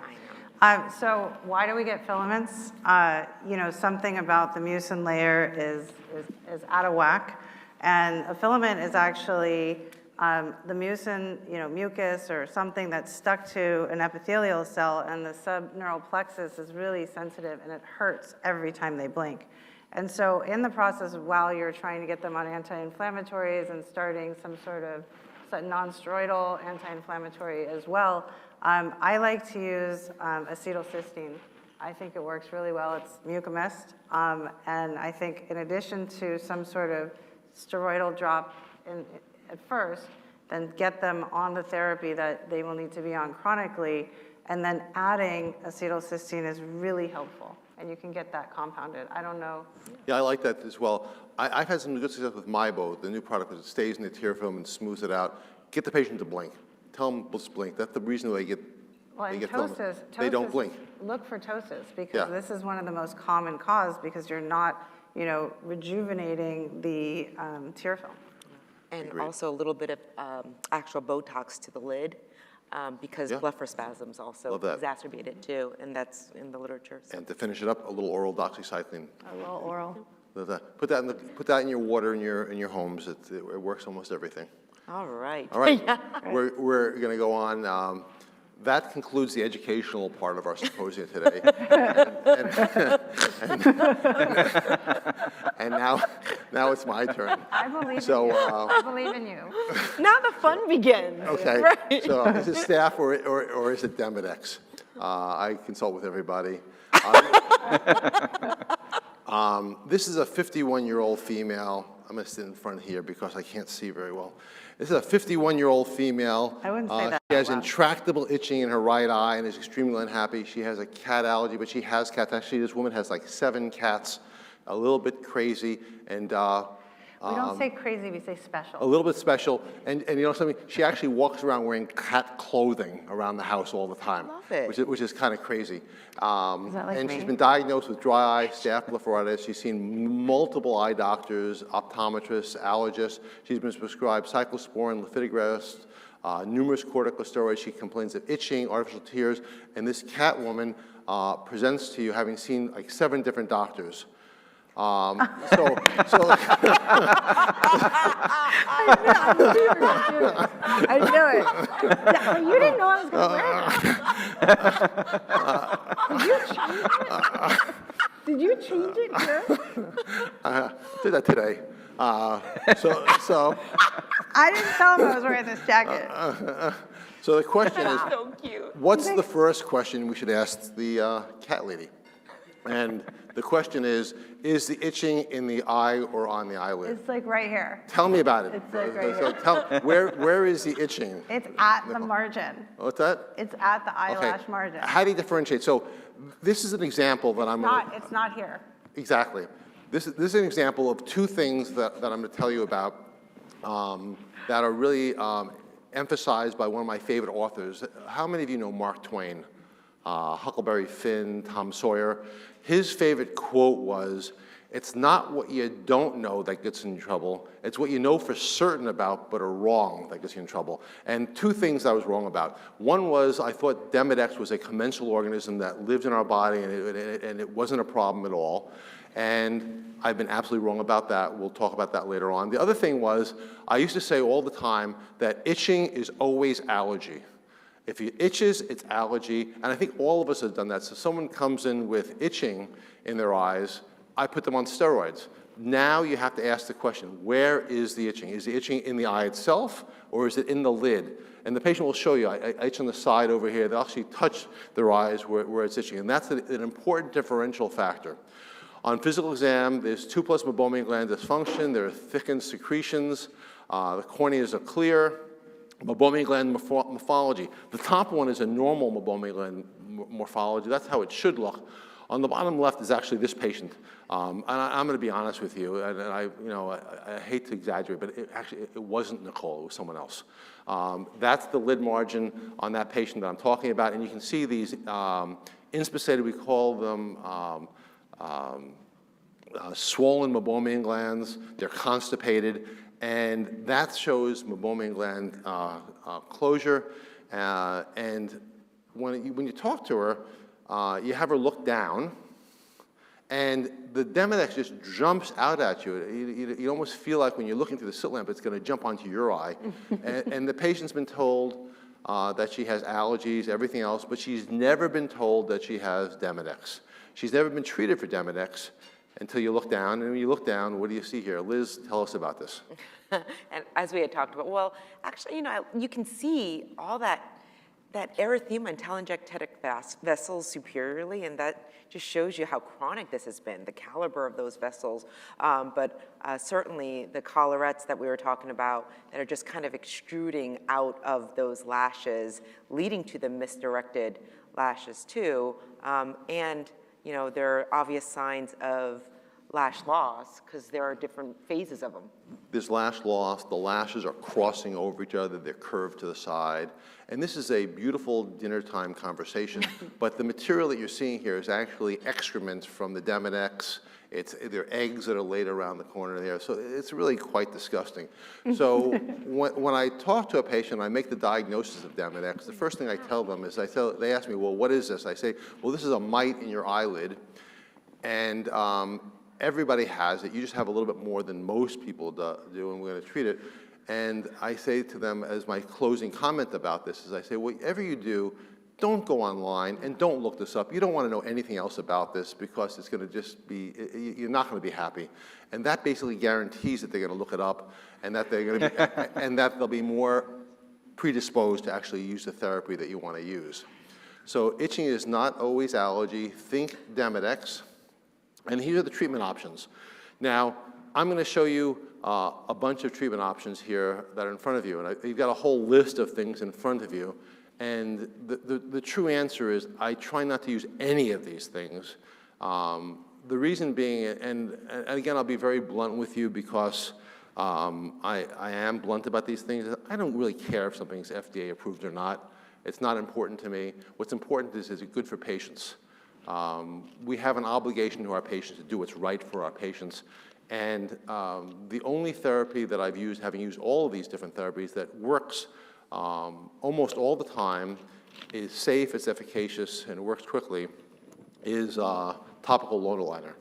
I know. So why do we get filaments? Something about the mucin layer is out of whack. And a filament is actually the mucin, mucus or something that's stuck to an epithelial cell, and the subneural plexus is really sensitive, and it hurts every time they blink. And so in the process, while you're trying to get them on anti-inflammatories and starting some sort of non-steroidal anti-inflammatory as well, I like to use acetylcysteine. I think it works really well. It's mucomist. And I think in addition to some sort of steroidal drop at first, then get them on the therapy that they will need to be on chronically, and then adding acetylcysteine is really helpful, and you can get that compounded. I don't know. Yeah, I like that as well. I've had some good success with MyBo, the new product, because it stays in the tear film and smooths it out. Get the patient to blink. Tell them, let's blink. That's the reason they get Ptosis, they don't blink. Look for ptosis, because this is one of the most common cause, because you're not, rejuvenating the tear film. And Agreed. also a little bit of actual Botox to the lid, because blepharospasms also exacerbate it too, and that's in the literature. So. And to finish it up, a little oral doxycycline. A little oral. Put that in your water in your homes. It works almost everything. All right. All right, we're going to go on. That concludes the educational part of our symposium today. And now it's my turn. I believe in you. I believe in you. Now the fun begins. Okay, Right. so is it staph or is it Demodex? I consult with everybody. This is a 51-year-old female. I'm going to sit in front here because I can't see very well. This is a 51-year-old female. I wouldn't say that She has out loud. intractable itching in her right eye and is extremely unhappy. She has a cat allergy, but she has cats. Actually, this woman has like 7 cats, a little bit crazy, and We don't say crazy, we say a special. little bit special. And you know something? She actually walks around wearing cat clothing around the house all the time. Love it. Which is kind of crazy. Is that like And me? she's been diagnosed with dry eye, staph blepharitis. She's seen multiple eye doctors, optometrists, allergists. She's been prescribed cyclosporin, lifitegrast, numerous corticosteroids. She complains of itching, artificial tears. And this cat woman presents to you having seen like 7 different doctors. I knew it. Yeah, you didn't know I was going to wear it. Did you change it here? Did that today. So I didn't tell him I was wearing this jacket. So the question is, So cute. what's the first question we should ask the cat lady? And the question is the itching in the eye or on the eyelid? It's like right here. Tell me about it. It's like right So tell, where is the itching? It's at the margin. What's that? It's at the eyelash Okay. margin. How do you differentiate? So this is an example that I'm gonna, It's not here. exactly. This is an example of 2 things that I'm going to tell you about that are really emphasized by one of my favorite authors. How many of you know Mark Twain? Huckleberry Finn, Tom Sawyer. His favorite quote was, It's not what you don't know that gets you in trouble. It's what you know for certain about but are wrong that gets you in trouble. And two things I was wrong about. One was I thought Demodex was a commensal organism that lived in our body and it wasn't a problem at all. And I've been absolutely wrong about that. We'll talk about that later on. The other thing was I used to say all the time that itching is always allergy. If it itches, it's allergy. And I think all of us have done that. So someone comes in with itching in their eyes, I put them on steroids. Now you have to ask the question, where is the itching? Is the itching in the eye itself, or is it in the lid? And the patient will show you, I itch on the side over here. They'll actually touch their eyes where it's itching. And that's an important differential factor. On physical exam, there's 2+ meibomian gland dysfunction. There are thickened secretions. The corneas are clear. Meibomian gland morphology. The top one is a normal meibomian gland morphology. That's how it should look. On the bottom left is actually this patient. And I'm going to be honest with you, and I hate to exaggerate, but it wasn't Nicole, it was someone else. That's the lid margin on that patient that I'm talking about, and you can see these inspissated, we call them swollen meibomian glands. They're constipated, and that shows meibomian gland closure. And when you talk to her, you have her look down, and the Demodex just jumps out at you. You almost feel like when you're looking through the slit lamp, it's going to jump onto your eye. And the patient's been told that she has allergies, everything else, but she's never been told that she has Demodex. She's never been treated for Demodex until you look down. And when you look down, what do you see here? Liz, tell us about this. And as we had talked about, well, actually, you can see all that erythema and telangiectatic vessels superiorly, and that just shows you how chronic this has been, the caliber of those vessels. But certainly the collarettes that we were talking about that are just kind of extruding out of those lashes, leading to the misdirected lashes too. And there are obvious signs of lash loss because there are different phases of them. There's lash loss, the lashes are crossing over each other, they're curved to the side. And this is a beautiful dinner time conversation, but the material that you're seeing here is actually excrement from the Demodex. They're eggs that are laid around the corner there, so it's really quite disgusting. So when I talk to a patient, I make the diagnosis of Demodex, the first thing I tell them is, they ask me, well, what is this? I say, well, this is a mite in your eyelid, and everybody has it. You just have a little bit more than most people do, and we're going to treat it. And I say to them as my closing comment about this is I say, whatever you do, don't go online and don't look this up. You don't want to know anything else about this because it's going to just be, you're not going to be happy. And that basically guarantees that they're going to look it up and that they're going to be, and that they'll be more predisposed to actually use the therapy that you want to use. So itching is not always allergy. Think Demodex. And here are the treatment options. Now, I'm going to show you a bunch of treatment options here that are in front of you. And you've got a whole list of things in front of you. And the true answer is I try not to use any of these things. The reason being, and again, I'll be very blunt with you because I am blunt about these things. I don't really care if something's FDA approved or not. It's not important to me. What's important is it good for patients? We have an obligation to our patients to do what's right for our patients. And the only therapy that I've used, having used all of these different therapies, that works almost all the time, is safe, it's efficacious, and works quickly, is topical lotilaner.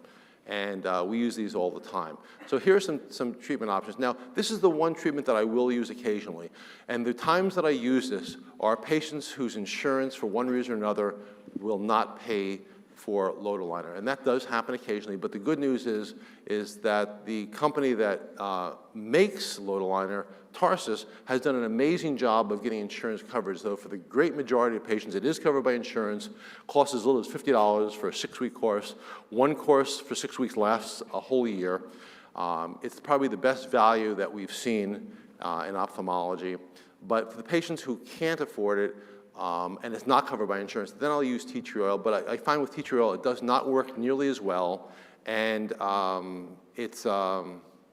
And we use these all the time. So here are some treatment options. Now, this is the one treatment that I will use occasionally. And the times that I use this are patients whose insurance, for one reason or another, will not pay for lotilaner. And that does happen occasionally, but the good news is that the company that makes lotilaner, Tarsus, has done an amazing job of getting insurance coverage. Though for the great majority of patients, it is covered by insurance. Costs as little as $50 for a 6-week course. One course for 6 weeks lasts a whole year. It's probably the best value that we've seen in ophthalmology. But for the patients who can't afford it, and it's not covered by insurance, then I'll use tea tree oil. But I find with tea tree oil, it does not work nearly as well. And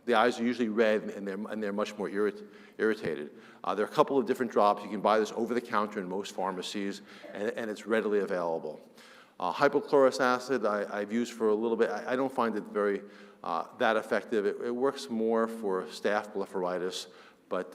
the eyes are usually red, and they're much more irritated. There are a couple of different drops. You can buy this over the counter in most pharmacies, and it's readily available. Hypochlorous acid I've used for a little bit. I don't find it very that effective. It works more for staph blepharitis, but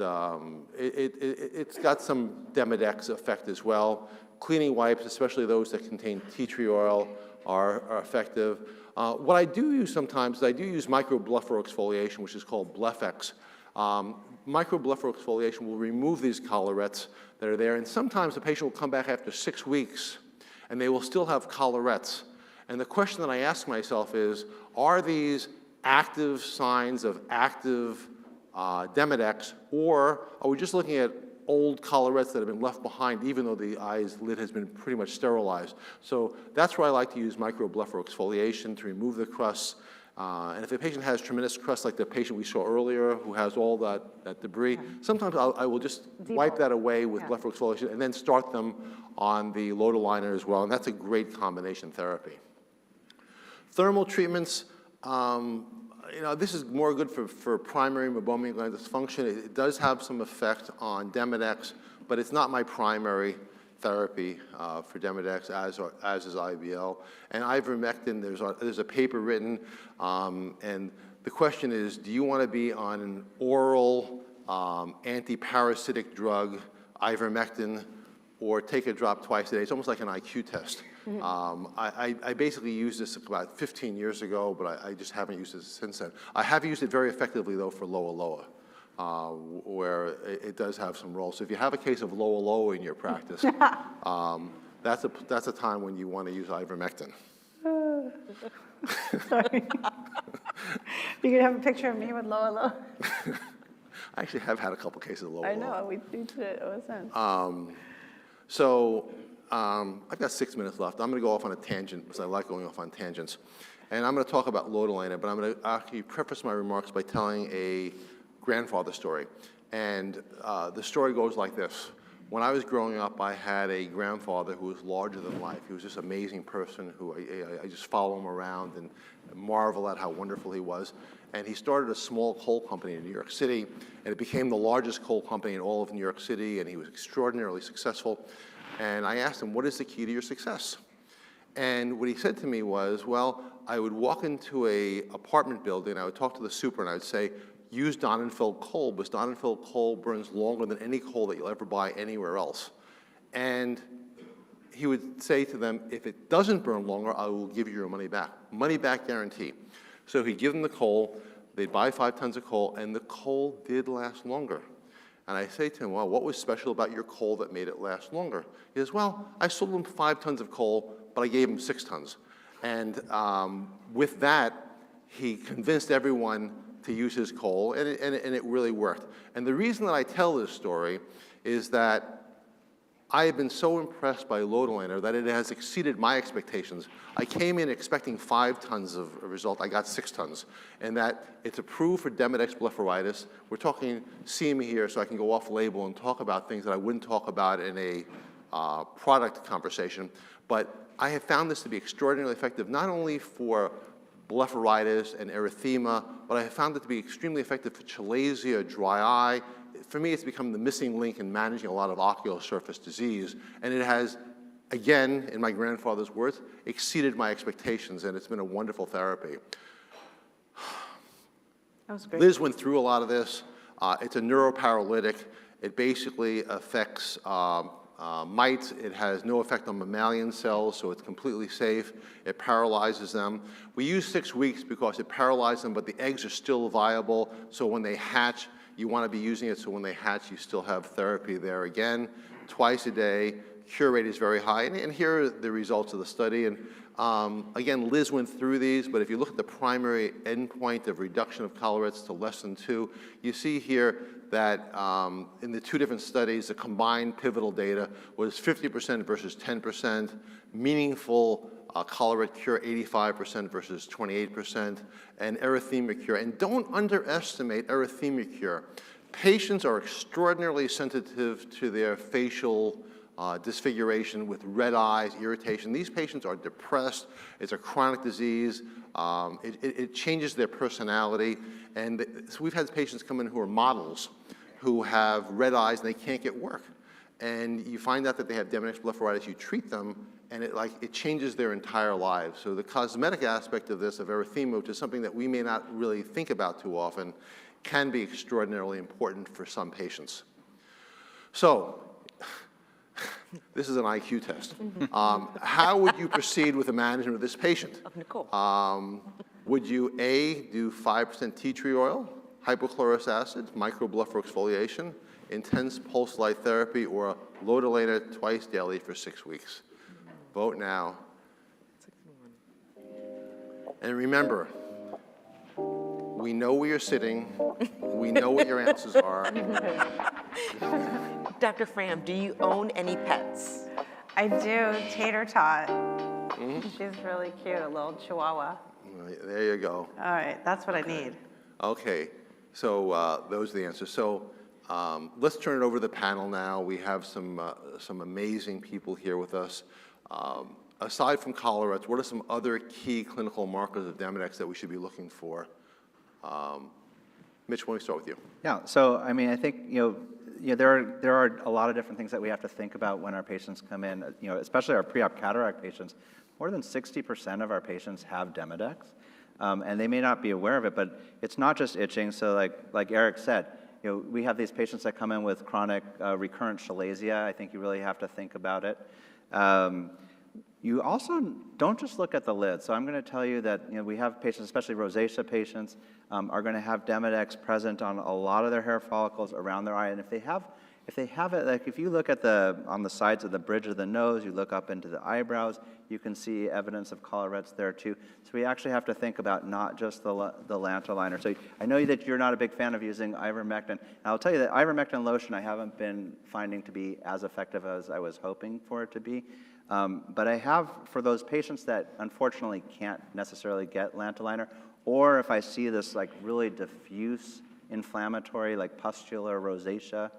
it's got some Demodex effect as well. Cleaning wipes, especially those that contain tea tree oil, are effective. What I do use sometimes is I do use microblepharoexfoliation, which is called Blefex. Microblepharoexfoliation will remove these collarettes that are there, and sometimes the patient will come back after 6 weeks and they will still have collarettes. And the question that I ask myself is, are these active signs of active Demodex, or are we just looking at old collarettes that have been left behind even though the eyelid has been pretty much sterilized? So that's where I like to use microblepharoexfoliation to remove the crusts. And if a patient has tremendous crust, like the patient we saw earlier who has all that debris, sometimes I will just wipe that away with blepharoexfoliation and then start them on the load aligner as well, and that's a great combination therapy. Thermal treatments, this is more good for primary meibomian gland dysfunction. It does have some effect on Demodex, but it's not my primary therapy for Demodex, as is IBL. And ivermectin, there's a paper written, and the question is, do you want to be on an oral anti-parasitic drug, ivermectin, or take a drop twice a day? It's almost like an IQ test. I basically used this about 15 years ago, but I just haven't used it since then. I have used it very effectively, though, for lower, where it does have some role. So if you have a case of lower in your practice, that's a time when you want to use ivermectin. Sorry. You could have a picture of me with low. I actually have had a couple cases of lower. I know, we did it OSN. So I've got 6 minutes left. I'm going to go off on a tangent because I like going off on tangents. And I'm going to talk about lotilaner, but I'm going to actually preface my remarks by telling a grandfather story. And the story goes like this. When I was growing up, I had a grandfather who was larger than life. He was this amazing person who I just follow him around and marvel at how wonderful he was. And he started a small coal company in New York City, and it became the largest coal company in all of New York City, and he was extraordinarily successful. And I asked him, what is the key to your success? And what he said to me was, well, I would walk into a apartment building, I would talk to the super, and I would say, use Donenfeld coal, because Donenfeld coal burns longer than any coal that you'll ever buy anywhere else. And he would say to them, if it doesn't burn longer, I will give you your money back. Money back guarantee. So he'd give them the coal, they'd buy 5 tons of coal, and the coal did last longer. And I say to him, well, what was special about your coal that made it last longer? He says, well, I sold him 5 tons of coal, but I gave him 6 tons. And with that, he convinced everyone to use his coal, and it really worked. And the reason that I tell this story is that I have been so impressed by lotilaner that it has exceeded my expectations. I came in expecting 5 tons of a result. I got 6 tons. And that it's approved for Demodex blepharitis. We're talking CME here, so I can go off label and talk about things that I wouldn't talk about in a product conversation. But I have found this to be extraordinarily effective, not only for blepharitis and erythema, but I have found it to be extremely effective for chalasia, dry eye. For me, it's become the missing link in managing a lot of ocular surface disease, and it has, again, in my grandfather's words, exceeded my expectations, and it's been a wonderful therapy. That was great. Liz went through a lot of this. It's a neuroparalytic. It basically affects mites. It has no effect on mammalian cells, so it's completely safe. It paralyzes them. We use 6 weeks because it paralyzes them, but the eggs are still viable, so when they hatch, you want to be using it so when they hatch, you still have therapy there. Again, twice a day. Cure rate is very high. And here are the results of the study. And again, Liz went through these, but if you look at the primary endpoint of reduction of collarettes to less than 2, you see here that in the 2 different studies, the combined pivotal data was 50% versus 10%, meaningful collaret cure 85% versus 28%, and erythema cure. And don't underestimate erythema cure. Patients are extraordinarily sensitive to their facial disfiguration with red eyes, irritation. These patients are depressed. It's a chronic disease. It changes their personality. And so we've had patients come in who are models who have red eyes and they can't get work. And you find out that they have Demodex blepharitis, you treat them, and it changes their entire lives. So the cosmetic aspect of this, of erythema, which is something that we may not really think about too often, can be extraordinarily important for some patients. So, this is an IQ test. How would you proceed with the management of this patient? Of Nicole. Would you, A, do 5% tea tree oil, hypochlorous acid, microbluffer exfoliation, intense pulse light therapy, or a lotilaner twice daily for 6 weeks? Vote now. And remember, we know where you're sitting. We know what your answers are. Dr. Fram, do you own any pets? I do, Tater Tot. She's really cute, a little chihuahua. There you go. All right, that's what I need. Okay, so those are the answers. So let's turn it over to the panel now. We have some amazing people here with us. Aside from collarettes, what are some other key clinical markers of Demodex that we should be looking for? Mitch, why don't we start with you? Yeah, so I mean, I think, there are a lot of different things that we have to think about when our patients come in, especially our pre-op cataract patients. More than 60% of our patients have Demodex, and they may not be aware of it, but it's not just itching. So like Eric said, we have these patients that come in with chronic recurrent chalasia. I think you really have to think about it. You also don't just look at the lid. So I'm going to tell you that we have patients, especially rosacea patients, are going to have Demodex present on a lot of their hair follicles around their eye. And if they have it, like if you look at on the sides of the bridge of the nose, you look up into the eyebrows, you can see evidence of collarettes there too. So we actually have to think about not just the lanoliner. So I know that you're not a big fan of using ivermectin. And I'll tell you that ivermectin lotion I haven't been finding to be as effective as I was hoping for it to be. But I have, for those patients that unfortunately can't necessarily get lanoliner, or if I see this like really diffuse inflammatory, like pustular rosacea,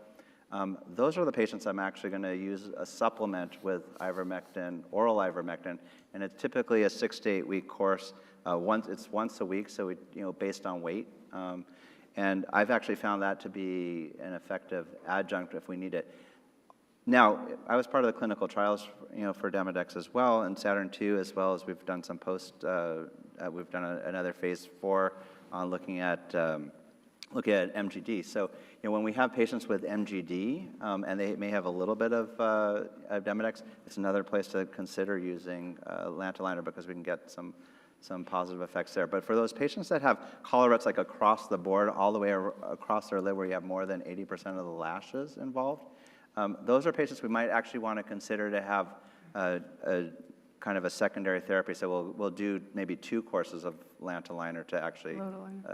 those are the patients I'm actually going to use a supplement with ivermectin, oral ivermectin, and it's typically a 6 to 8 week course. It's once a week, so based on weight. And I've actually found that to be an effective adjunct if we need it. Now, I was part of the clinical trials, for Demodex as well, and Saturn II, as well as we've done some we've done another phase 4 on looking at MGD. So, when we have patients with MGD, and they may have a little bit of Demodex, it's another place to consider using lanoliner because we can get some positive effects there. But for those patients that have collarettes like across the board, all the way across their lid where you have more than 80% of the lashes involved, those are patients we might actually want to consider to have a kind of a secondary therapy. So we'll do maybe 2 courses of lanoliner to actually.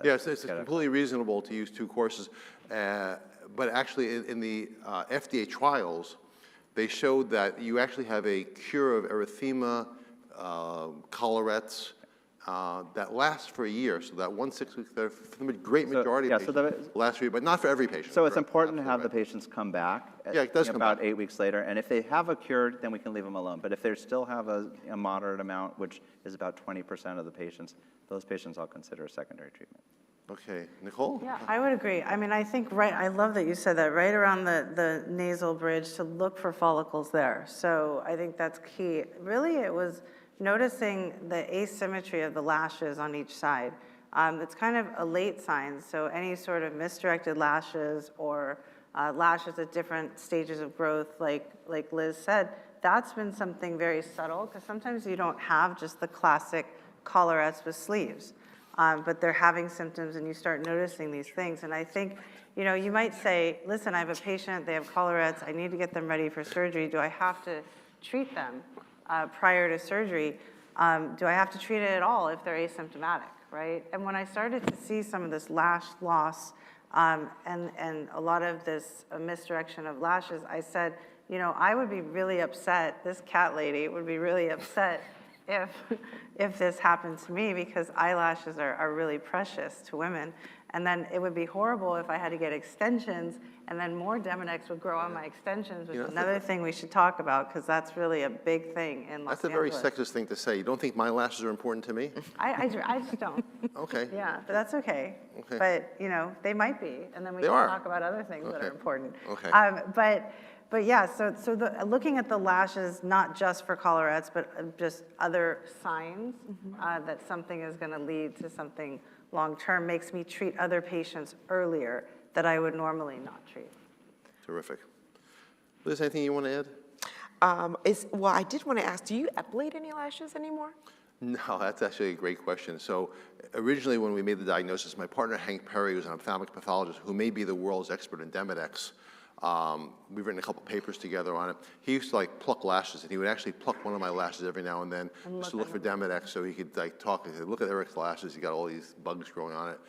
Yes, it's completely reasonable to use 2 courses, but actually in the FDA trials, they showed that you actually have a cure of erythema, collarettes, that lasts for a year. So that 1 6 week therapy, for the great majority of patients, lasts for a year, but not for every patient. So it's important to have the patients come back about 8 weeks later. And if they have a cure, then we can leave them alone. But if they still have a moderate amount, which is about 20% of the patients, those patients I'll consider a secondary treatment. Okay, Nicole? Yeah, I would agree. I mean, I think I love that you said that, right around the nasal bridge to look for follicles there. So I think that's key. Really, it was noticing the asymmetry of the lashes on each side. It's kind of a late sign, so any sort of misdirected lashes or lashes at different stages of growth, like Liz said, that's been something very subtle, because sometimes you don't have just the classic collarettes with sleeves, but they're having symptoms and you start noticing these things. And I think, you might say, listen, I have a patient, they have collarettes, I need to get them ready for surgery. Do I have to treat them prior to surgery? Do I have to treat it at all if they're asymptomatic, right? And when I started to see some of this lash loss and a lot of this misdirection of lashes, I said, I would be really upset, this cat lady would be really upset if this happened to me, because eyelashes are really precious to women. And then it would be horrible if I had to get extensions, and then more Demodex would grow on my extensions, which is another thing we should talk about, because that's really a big thing in Los Angeles. That's a very sexist thing to say. You don't think my lashes are important to me? I just don't. Okay. Yeah, but that's okay. But, they might be, and then we can talk about other things that are important. Okay. But yeah, looking at the lashes, not just for collarettes, but just other signs that something is going to lead to something long-term makes me treat other patients earlier that I would normally not treat. Terrific. Liz, anything you want to add? Well, I did want to ask, do you epilate any lashes anymore? No, that's actually a great question. So originally when we made the diagnosis, my partner Hank Perry, who's an ophthalmic pathologist who may be the world's expert in Demodex, we've written a couple papers together on it. He used to like pluck lashes, and he would actually pluck one of my lashes every now and then just to look for Demodex, so he could like talk and say, look at Eric's lashes, he got all these bugs growing on it.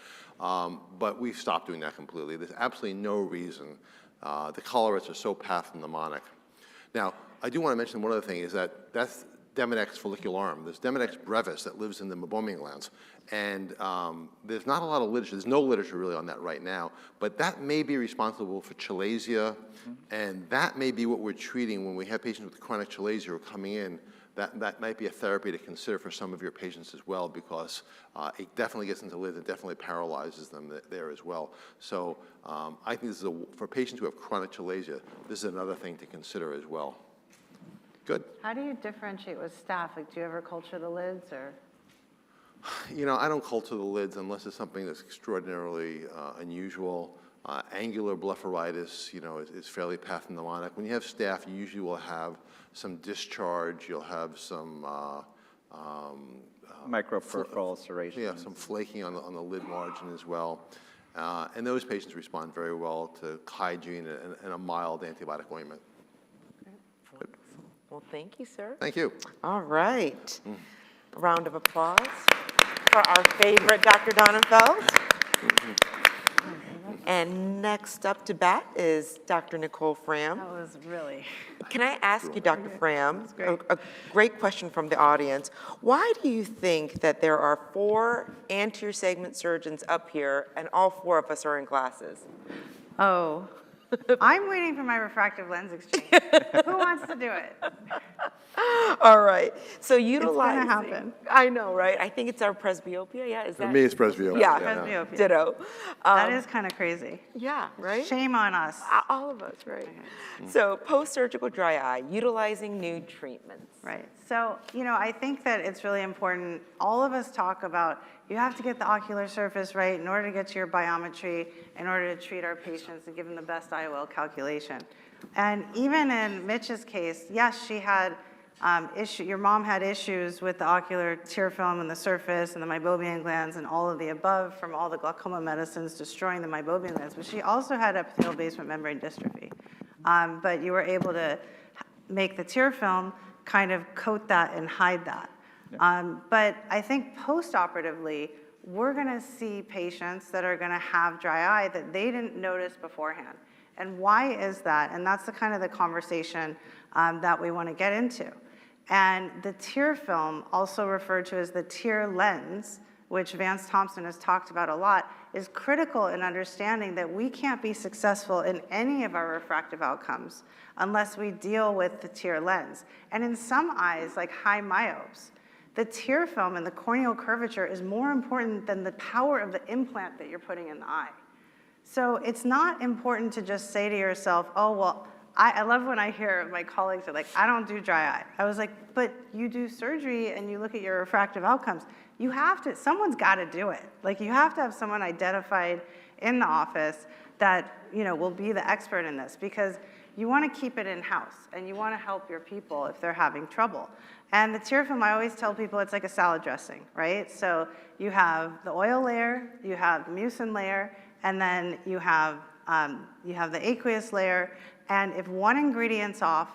But we've stopped doing that completely. There's absolutely no reason. The collarettes are so pathognomonic. Now, I do want to mention one other thing is that's Demodex follicularum. There's Demodex brevis that lives in the meibomian glands. And there's not a lot of literature. There's no literature really on that right now. But that may be responsible for chalasia. And that may be what we're treating when we have patients with chronic chalasia who are coming in. That might be a therapy to consider for some of your patients as well, because it definitely gets into lids. It definitely paralyzes them there as well. So I think this is for patients who have chronic chalasia, this is another thing to consider as well. Good. How do you differentiate with staph? Like, do you ever culture the lids, or? You know, I don't culture the lids unless it's something that's extraordinarily unusual. Angular blepharitis, you know, is fairly pathognomonic. When you have staph, you usually will have some discharge. You'll have some Microperipheral ulceration. yeah, some flaking on the lid margin as well. And those patients respond very well to hygiene and a mild antibiotic ointment. Well, thank you, sir. Thank you. All right. A round of applause for our favorite Dr. Donenfeld. And next up to bat is Dr. Nicole Fram. That was really. Can I ask you, Dr. Fram, a great question from the audience. Why do you think that there are 4 anterior segment surgeons up here and all 4 of us are in glasses? Oh, I'm waiting for my refractive lens exchange. Who wants to do it? All right. So utilizing. It's gonna happen. I know, right? I think it's our presbyopia. Yeah, is that? For me, it's presbyopia. Yeah, Presbyopia. ditto. That is kind of crazy. Yeah, right? Shame on us. All of us, right? So post-surgical dry eye, utilizing new treatments. Right. So, you know, I think that it's really important. All of us talk about you have to get the ocular surface right in order to get to your biometry, in order to treat our patients and give them the best IOL calculation. And even in Mitch's case, yes, she had your mom had issues with the ocular tear film and the surface and the meibomian glands and all of the above from all the glaucoma medicines destroying the meibomian glands, but she also had epithelial basement membrane dystrophy. But you were able to make the tear film kind of coat that and hide that. Yeah. But I think post-operatively, we're gonna see patients that are gonna have dry eye that they didn't notice beforehand. And why is that? And that's the kind of the conversation that we wanna get into. And the tear film, also referred to as the tear lens, which Vance Thompson has talked about a lot, is critical in understanding that we can't be successful in any of our refractive outcomes unless we deal with the tear lens. And in some eyes, like high myopes, the tear film and the corneal curvature is more important than the power of the implant that you're putting in the eye. So it's not important to just say to yourself, oh, well, I love when I hear my colleagues are like, I don't do dry eye. I was like, but you do surgery and you look at your refractive outcomes. You have to, someone's got to do it. Like, you have to have someone identified in the office that, you know, will be the expert in this, because you want to keep it in-house and you want to help your people if they're having trouble. And the tear film, I always tell people it's like a salad dressing, right? So you have the oil layer, you have the mucin layer, and then you have the aqueous layer. And if one ingredient's off,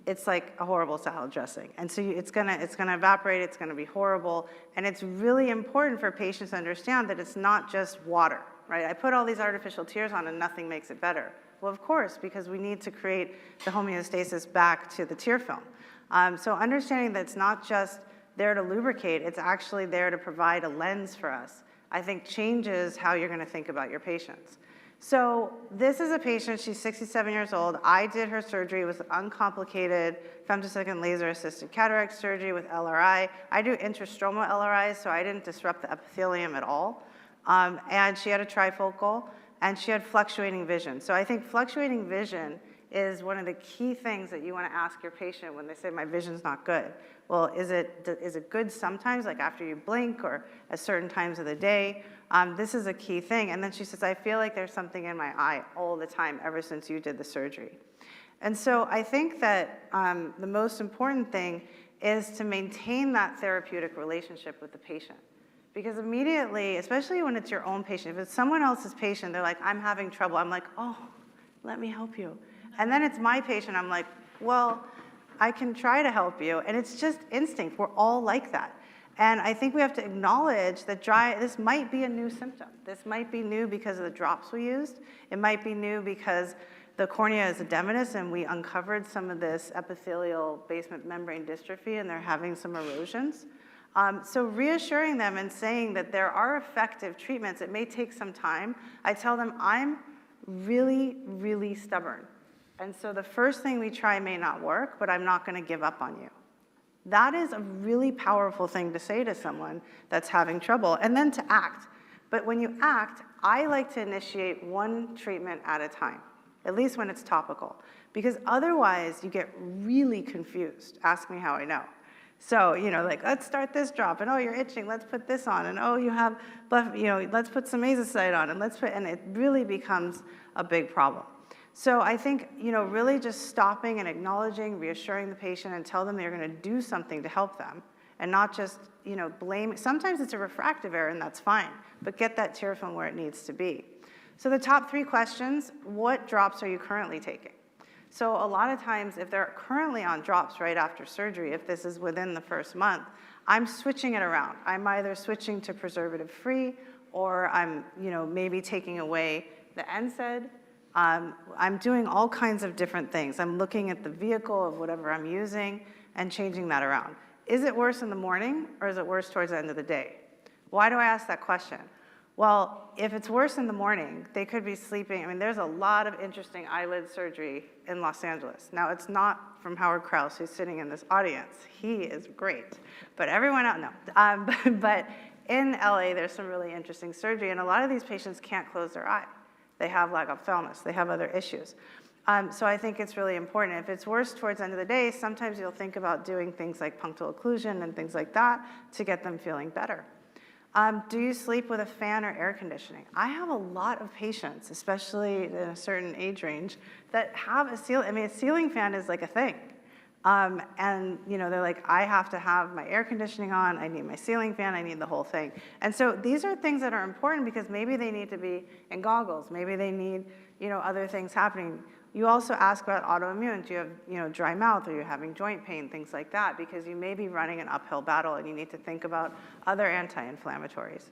it's like a horrible salad dressing. And so it's gonna evaporate, it's gonna be horrible. And it's really important for patients to understand that it's not just water, right? I put all these artificial tears on and nothing makes it better. Well, of course, because we need to create the homeostasis back to the tear film. So understanding that it's not just there to lubricate, it's actually there to provide a lens for us, I think changes how you're gonna think about your patients. So this is a patient, she's 67 years old. I did her surgery. It was uncomplicated femtosecond laser-assisted cataract surgery with LRI. I do intrastromal LRIs, so I didn't disrupt the epithelium at all. And she had a trifocal, and she had fluctuating vision. So I think fluctuating vision is one of the key things that you want to ask your patient when they say, my vision's not good. Well, is it good sometimes, like after you blink or at certain times of the day? This is a key thing. And then she says, I feel like there's something in my eye all the time ever since you did the surgery. And so I think that the most important thing is to maintain that therapeutic relationship with the patient. Because immediately, especially when it's your own patient, if it's someone else's patient, they're like, I'm having trouble. I'm like, oh, let me help you. And then it's my patient. I'm like, well, I can try to help you. And it's just instinct. We're all like that. And I think we have to acknowledge that this might be a new symptom. This might be new because of the drops we used. It might be new because the cornea is edematous and we uncovered some of this epithelial basement membrane dystrophy and they're having some erosions. So reassuring them and saying that there are effective treatments. It may take some time. I tell them, I'm really, really stubborn. And so the first thing we try may not work, but I'm not going to give up on you. That is a really powerful thing to say to someone that's having trouble, and then to act. But when you act, I like to initiate one treatment at a time, at least when it's topical, because otherwise you get really confused. Ask me how I know. So, like, let's start this drop, and oh, you're itching, let's put this on, and oh, you have, let's put some azocite on, and it really becomes a big problem. So I think, really just stopping and acknowledging, reassuring the patient and tell them they're going to do something to help them and not just, blame. Sometimes it's a refractive error and that's fine, but get that tear film where it needs to be. So the top 3 questions, what drops are you currently taking? So a lot of times if they're currently on drops right after surgery, if this is within the first month, I'm switching it around. I'm either switching to preservative-free or I'm, maybe taking away the NSAID. I'm doing all kinds of different things. I'm looking at the vehicle of whatever I'm using and changing that around. Is it worse in the morning or is it worse towards the end of the day? Why do I ask that question? Well, if it's worse in the morning, they could be sleeping. I mean, there's a lot of interesting eyelid surgery in Los Angeles. Now, it's not from Howard Krause, who's sitting in this audience. He is great. But everyone else, no. But in LA, there's some really interesting surgery, and a lot of these patients can't close their eye. They have lag ophthalmos. They have other issues. So I think it's really important. If it's worse towards the end of the day, sometimes you'll think about doing things like punctal occlusion and things like that to get them feeling better. Do you sleep with a fan or air conditioning? I have a lot of patients, especially in a certain age range, that have a ceiling fan is like a thing. And they're like, I have to have my air conditioning on, I need my ceiling fan, I need the whole thing. And so these are things that are important because maybe they need to be in goggles, maybe they need, other things happening. You also ask about autoimmune. Do you have, dry mouth? Are you having joint pain? Things like that, because you may be running an uphill battle and you need to think about other anti-inflammatories.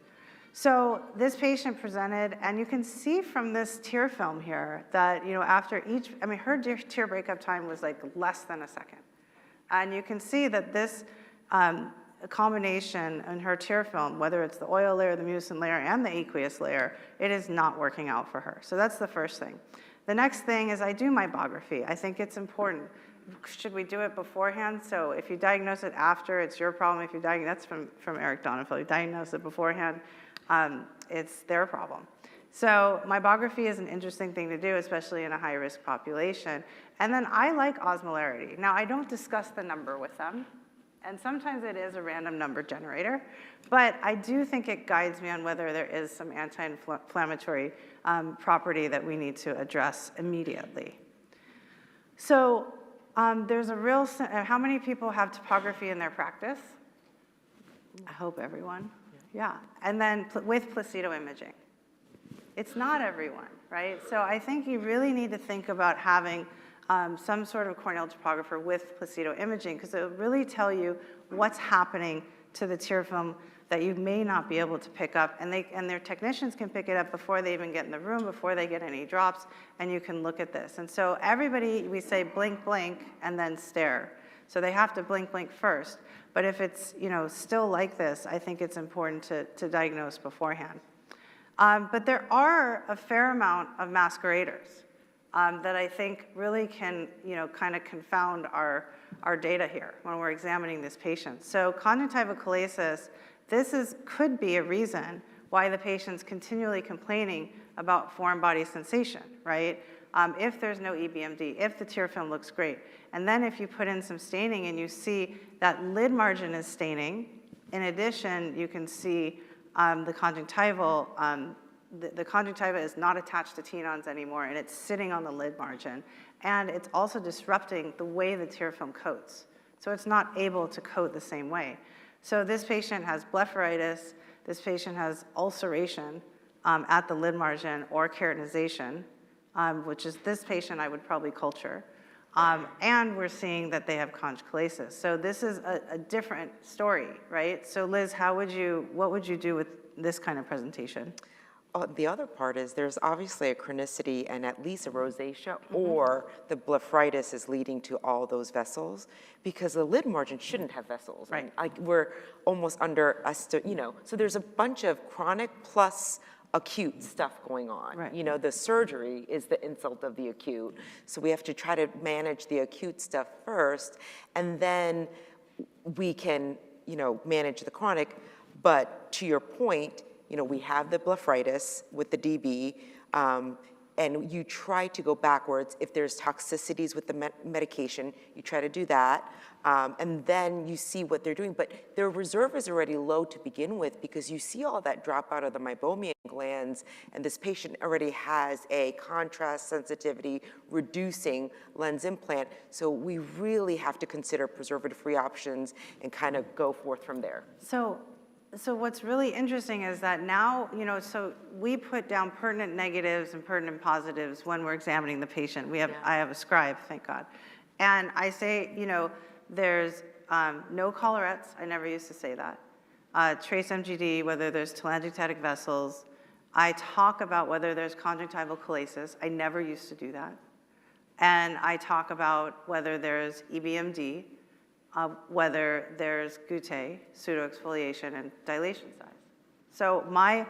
So this patient presented, and you can see from this tear film here that, after each, her tear breakup time was like less than a second. And you can see that this combination in her tear film, whether it's the oil layer, the mucin layer, and the aqueous layer, it is not working out for her. So that's the first thing. The next thing is I do mybography. I think it's important. Should we do it beforehand? So if you diagnose it after, it's your problem. If you diagnose, that's from Eric Donenfeld. You diagnose it beforehand, it's their problem. So mybography is an interesting thing to do, especially in a high-risk population. And then I like osmolarity. Now, I don't discuss the number with them, and sometimes it is a random number generator, but I do think it guides me on whether there is some anti-inflammatory property that we need to address immediately. So there's a real, how many people have topography in their practice? I hope everyone. Yeah, and then with placido imaging. It's not everyone, right? So I think you really need to think about having some sort of corneal topographer with placido imaging, because it will really tell you what's happening to the tear film that you may not be able to pick up, and their technicians can pick it up before they even get in the room, before they get any drops, and you can look at this. And so everybody, we say blink, blink, and then stare. So they have to blink, blink first. But if it's still like this, I think it's important to diagnose beforehand. But there are a fair amount of masqueraders that I think really can kind of confound our data here when we're examining this patient. So conjunctival chalasis, could be a reason why the patient's continually complaining about foreign body sensation, right? if there's no EBMD, if the tear film looks great. And then if you put in some staining and you see that lid margin is staining, in addition, you can see the conjunctival, the conjunctiva is not attached to tenons anymore, and it's sitting on the lid margin. And it's also disrupting the way the tear film coats. So it's not able to coat the same way. So this patient has blepharitis, this patient has ulceration at the lid margin or keratinization, which is this patient I would probably culture. And we're seeing that they have conjunctivalis. So this is a different story, right? So Liz, what would you do with this kind of presentation? The other part is there's obviously a chronicity and at least a rosacea, or the blepharitis is leading to all those vessels, because the lid margin shouldn't have vessels. Right. Like we're almost under us to, so there's a bunch of chronic plus acute stuff going on. Right. The surgery is the insult of the acute. So we have to try to manage the acute stuff first, and then we can, manage the chronic. But to your point, we have the blepharitis with the DB, and you try to go backwards. If there's toxicities with the medication, you try to do that, and then you see what they're doing. But their reserve is already low to begin with, because you see all that drop out of the meibomian glands, and this patient already has a contrast sensitivity reducing lens implant. So we really have to consider preservative-free options and kind of go forth from there. So what's really interesting is that now, so we put down pertinent negatives and pertinent positives when we're examining the patient. I have a scribe, thank God. And I say, there's no collarettes. I never used to say that. Trace MGD, whether there's telangiectatic vessels. I talk about whether there's conjunctival chalasis. I never used to do that. And I talk about whether there's EBMD, whether there's guttae, pseudoexfoliation, and dilation size. So my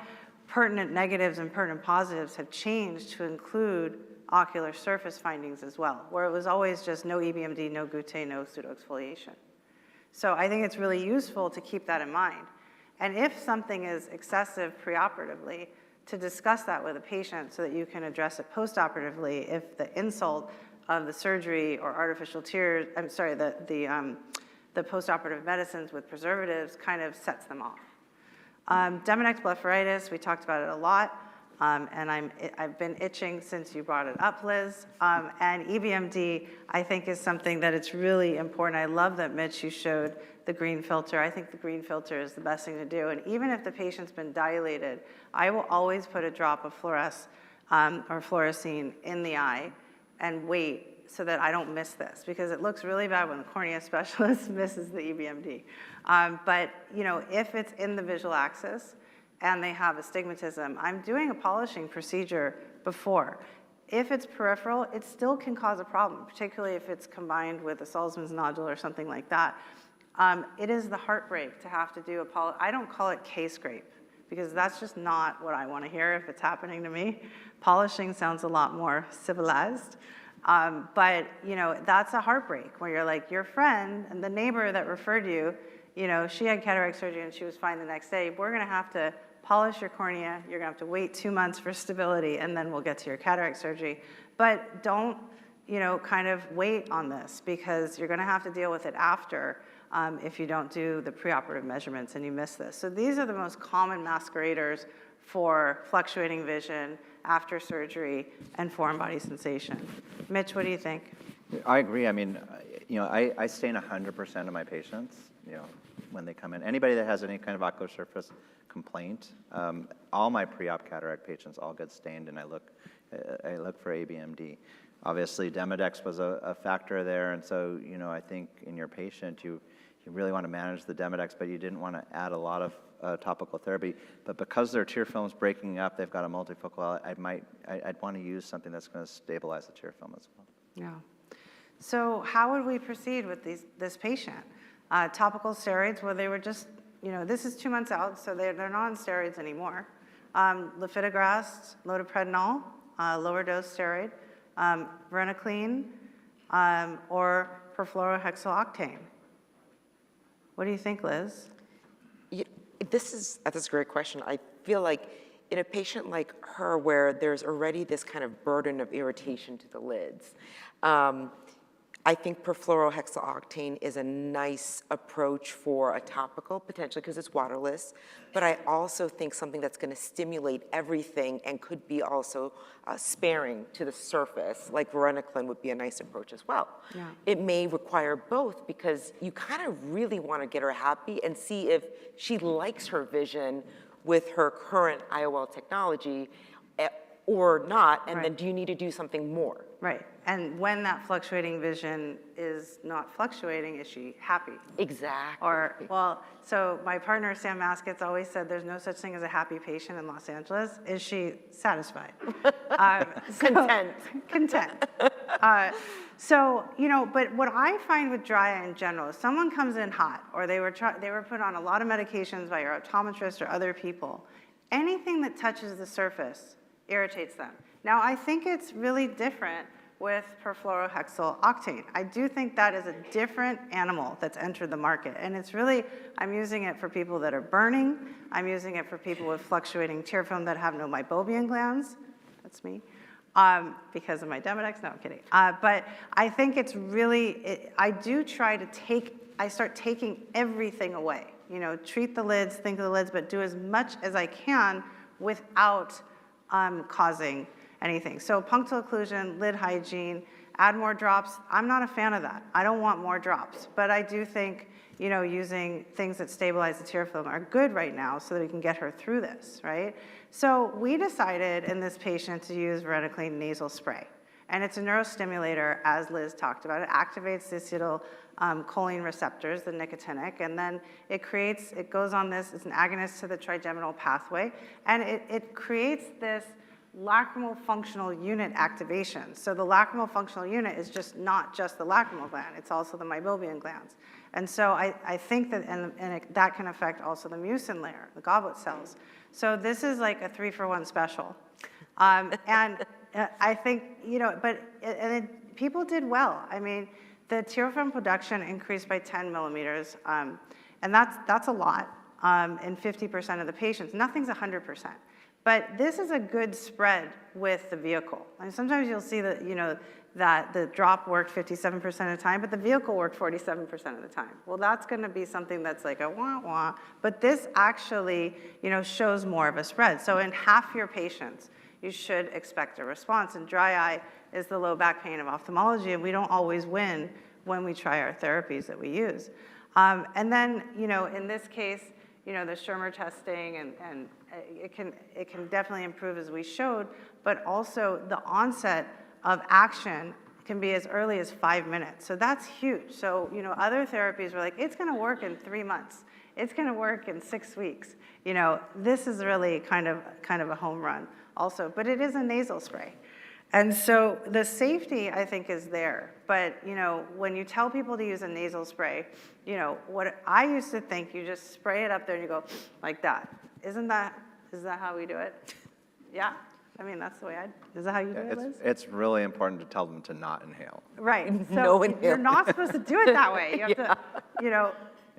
pertinent negatives and pertinent positives have changed to include ocular surface findings as well, where it was always just no EBMD, no guttae, no pseudoexfoliation. So I think it's really useful to keep that in mind. And if something is excessive preoperatively, to discuss that with a patient so that you can address it postoperatively if the insult of the surgery or artificial tears, the postoperative medicines with preservatives kind of sets them off. Demodex blepharitis, we talked about it a lot, and I've been itching since you brought it up, Liz. And EBMD, I think, is something that it's really important. I love that, Mitch, you showed the green filter. I think the green filter is the best thing to do. And even if the patient's been dilated, I will always put a drop of fluorescein in the eye and wait so that I don't miss this, because it looks really bad when the cornea specialist misses the EBMD. But if it's in the visual axis and they have astigmatism, I'm doing a polishing procedure before. If it's peripheral, it still can cause a problem, particularly if it's combined with a Salzmann's nodule or something like that. It is the heartbreak to have to do I don't call it K-scrape, because that's just not what I want to hear if it's happening to me. Polishing sounds a lot more civilized. But that's a heartbreak where you're like, your friend and the neighbor that referred you, she had cataract surgery and she was fine the next day. We're going to have to polish your cornea. You're going to have to wait 2 months for stability, and then we'll get to your cataract surgery. But don't, kind of wait on this, because you're going to have to deal with it after if you don't do the preoperative measurements and you miss this. So these are the most common masqueraders for fluctuating vision after surgery and foreign body sensation. Mitch, what do you think? I agree. I mean, I stain 100% of my patients, when they come in. Anybody that has any kind of ocular surface complaint, all my pre-op cataract patients all get stained, and I look for ABMD. Obviously, Demodex was a factor there, and so, I think in your patient, you really want to manage the Demodex, but you didn't want to add a lot of topical therapy. But because their tear film's breaking up, they've got a multifocal, I'd want to use something that's going to stabilize the tear film as well. Yeah. So how would we proceed with this patient? Topical steroids, well, they were just, this is 2 months out, so they're not on steroids anymore. Lifitegrast, loteprednol, lower dose steroid, varenicline, or perfluorohexyloctane. What do you think, Liz? That's a great question. I feel like in a patient like her where there's already this kind of burden of irritation to the lids, I think perfluorohexyloctane is a nice approach for a topical, potentially because it's waterless, but I also think something that's going to stimulate everything and could be also sparing to the surface, like varenicline would be a nice approach as well. Yeah. It may require both because you kind of really want to get her happy and see if she likes her vision with her current IOL technology or not, and then do you need to do something more? Right. And when that fluctuating vision is not fluctuating, is she happy? Exactly. Or, well, so my partner, Sam Maskett's always said there's no such thing as a happy patient in Los Angeles. Is she satisfied? Content. Content. So, but what I find with dry eye in general is someone comes in hot, or they were put on a lot of medications by your optometrist or other people. Anything that touches the surface irritates them. Now, I think it's really different with perfluorohexyloctane. I do think that is a different animal that's entered the market. And it's really, I'm using it for people that are burning. I'm using it for people with fluctuating tear film that have no meibomian glands. That's me. Because of my Demodex, no, I'm kidding. But I think it's really, I do try to I start taking everything away. Treat the lids, think of the lids, but do as much as I can without causing anything. So punctal occlusion, lid hygiene, add more drops. I'm not a fan of that. I don't want more drops, but I do think, using things that stabilize the tear film are good right now so that we can get her through this, right? So we decided in this patient to use varenicline nasal spray. And it's a neurostimulator, as Liz talked about. It activates the acetylcholine receptors, the nicotinic, and then it goes on this, it's an agonist to the trigeminal pathway, and it creates this lacrimal functional unit activation. So the lacrimal functional unit is not just the lacrimal gland, it's also the meibomian glands. And so I think that, that can affect also the mucin layer, the goblet cells. So this is like a 3-for-1 special. And I think, people did well. I mean, the tear film production increased by 10 millimeters, and that's a lot in 50% of the patients. Nothing's 100%. But this is a good spread with the vehicle. And sometimes you'll see that, that the drop worked 57% of the time, but the vehicle worked 47% of the time. Well, that's going to be something that's like a wah-wah. But this actually, shows more of a spread. So in half your patients, you should expect a response. And dry eye is the low back pain of ophthalmology, and we don't always win when we try our therapies that we use. And then, in this case, the Schirmer testing, and it can definitely improve as we showed, but also the onset of action can be as early as 5 minutes. So that's huge. So, other therapies were like, it's going to work in 3 months. It's going to work in 6 weeks. This is really kind of a home run also, but it is a nasal spray. And so the safety, I think, is there. But, when you tell people to use a nasal spray, what I used to think, you just spray it up there and you go like that. Is that how we do it? Yeah. I mean, that's the way is that how you do it, Liz? It's really important to tell them to not inhale. Right. So No inhale. You're not supposed to do it that way. You have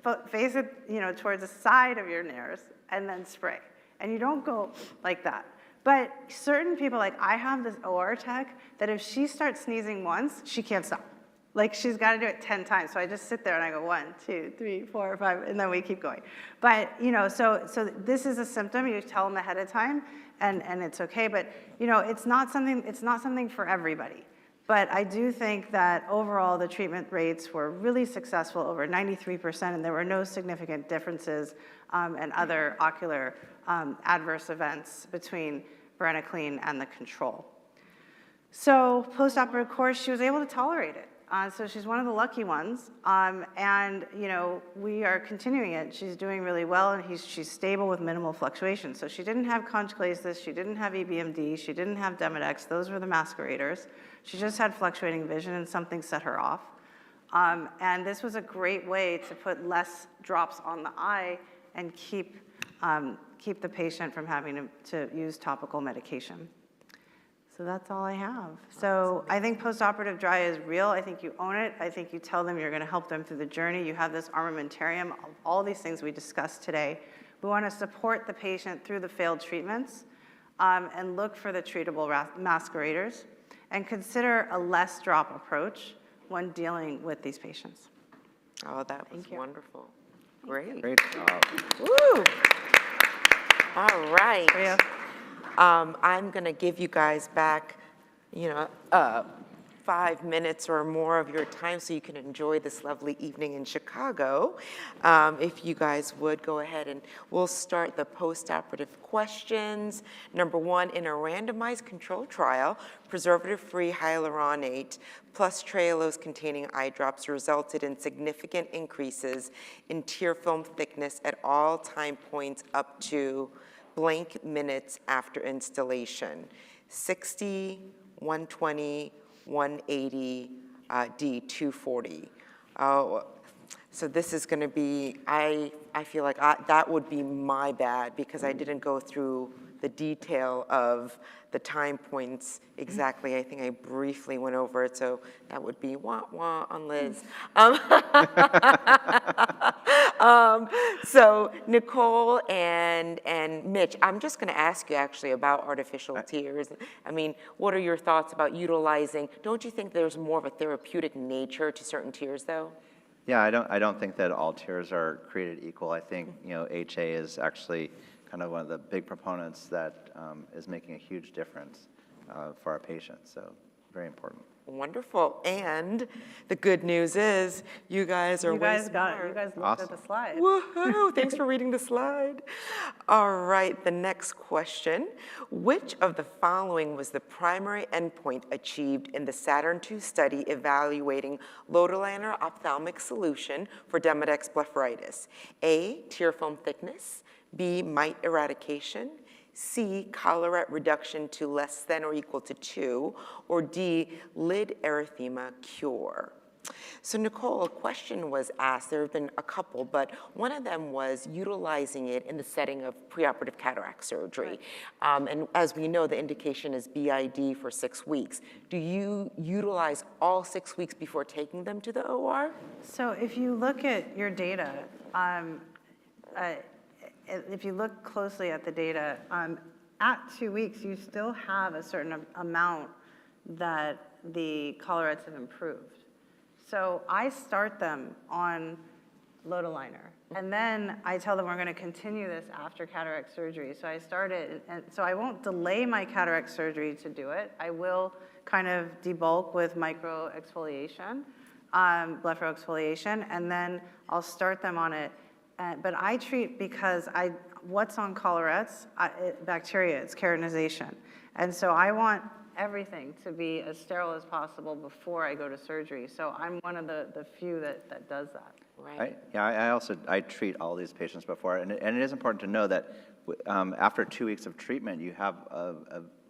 to, face it, towards the side of your nares and then spray. And you don't go like that. But certain people, like I have this OR tech that if she starts sneezing once, she can't stop. Like she's got to do it 10 times. So I just sit there and I go 1, 2, 3, 4, 5, and then we keep going. But, so this is a symptom. You tell them ahead of time and it's okay. But, it's not something for everybody. But I do think that overall the treatment rates were really successful, over 93%, and there were no significant differences and other ocular adverse events between varenicline and the control. So post-operative course, she was able to tolerate it. So she's one of the lucky ones, and we are continuing it. She's doing really well, and she's stable with minimal fluctuation. So she didn't have conjunctivitis, she didn't have EBMD, she didn't have Demodex. Those were the masqueraders. She just had fluctuating vision, and something set her off. And this was a great way to put less drops on the eye and keep the patient from having to use topical medication. So that's all I have. So I think postoperative dry is real. I think you own it. I think you tell them you're going to help them through the journey. You have this armamentarium of all these things we discussed today. We want to support the patient through the failed treatments. and look for the treatable masqueraders, and consider a less drop approach when dealing with these patients. Oh, that was Thank you. wonderful. Great. Great job. Woo! All right. For you. I'm going to give you guys back, 5 minutes or more of your time so you can enjoy this lovely evening in Chicago. If you guys would go ahead, and we'll start the post-operative questions. Number 1, in a randomized control trial, preservative-free hyaluronate plus trehalose containing eye drops resulted in significant increases in tear film thickness at all time points up to blank minutes after installation: 60, 120, 180, D240. Oh, so this is going to be, I feel like that would be my bad because I didn't go through the detail of the time points exactly. I think I briefly went over it, so that would be wah-wah on Liz. So Nicole and Mitch, I'm just going to ask you actually about artificial tears. I mean, what are your thoughts about utilizing? Don't you think there's more of a therapeutic nature to certain tears, though? Yeah, I don't think that all tears are created equal. I think, HA is actually kind of one of the big proponents that is making a huge difference for our patients. So very important. Wonderful. And the good news is you guys are You guys way got it. smart. You guys looked Awesome. at the slide. Woohoo! Thanks for reading the slide. All right, the next question. Which of the following was the primary endpoint achieved in the Saturn II study evaluating lotilaner ophthalmic solution for Demodex blepharitis? A, tear film thickness, B, mite eradication, C, collarette reduction to less than or equal to 2, or D, lid erythema cure. So Nicole, a question was asked, there have been a couple, but one of them was utilizing it in the setting of preoperative cataract surgery. And as we know, the indication is BID for 6 weeks. Do you utilize all 6 weeks before taking them to the OR? So if you look at your data, if you look closely at the data, at 2 weeks, you still have a certain amount that the collarettes have improved. So I start them on lotilaner, and then I tell them we're going to continue this after cataract surgery. So I start it, and so I won't delay my cataract surgery to do it. I will kind of debulk with microexfoliation, blepharoexfoliation, and then I'll start them on it. But I treat because what's on collarettes? Bacteria, it's keratinization. And so I want everything to be as sterile as possible before I go to surgery. So I'm one of the few that does that. Right. I treat all these patients before, and it is important to know that after 2 weeks of treatment, you have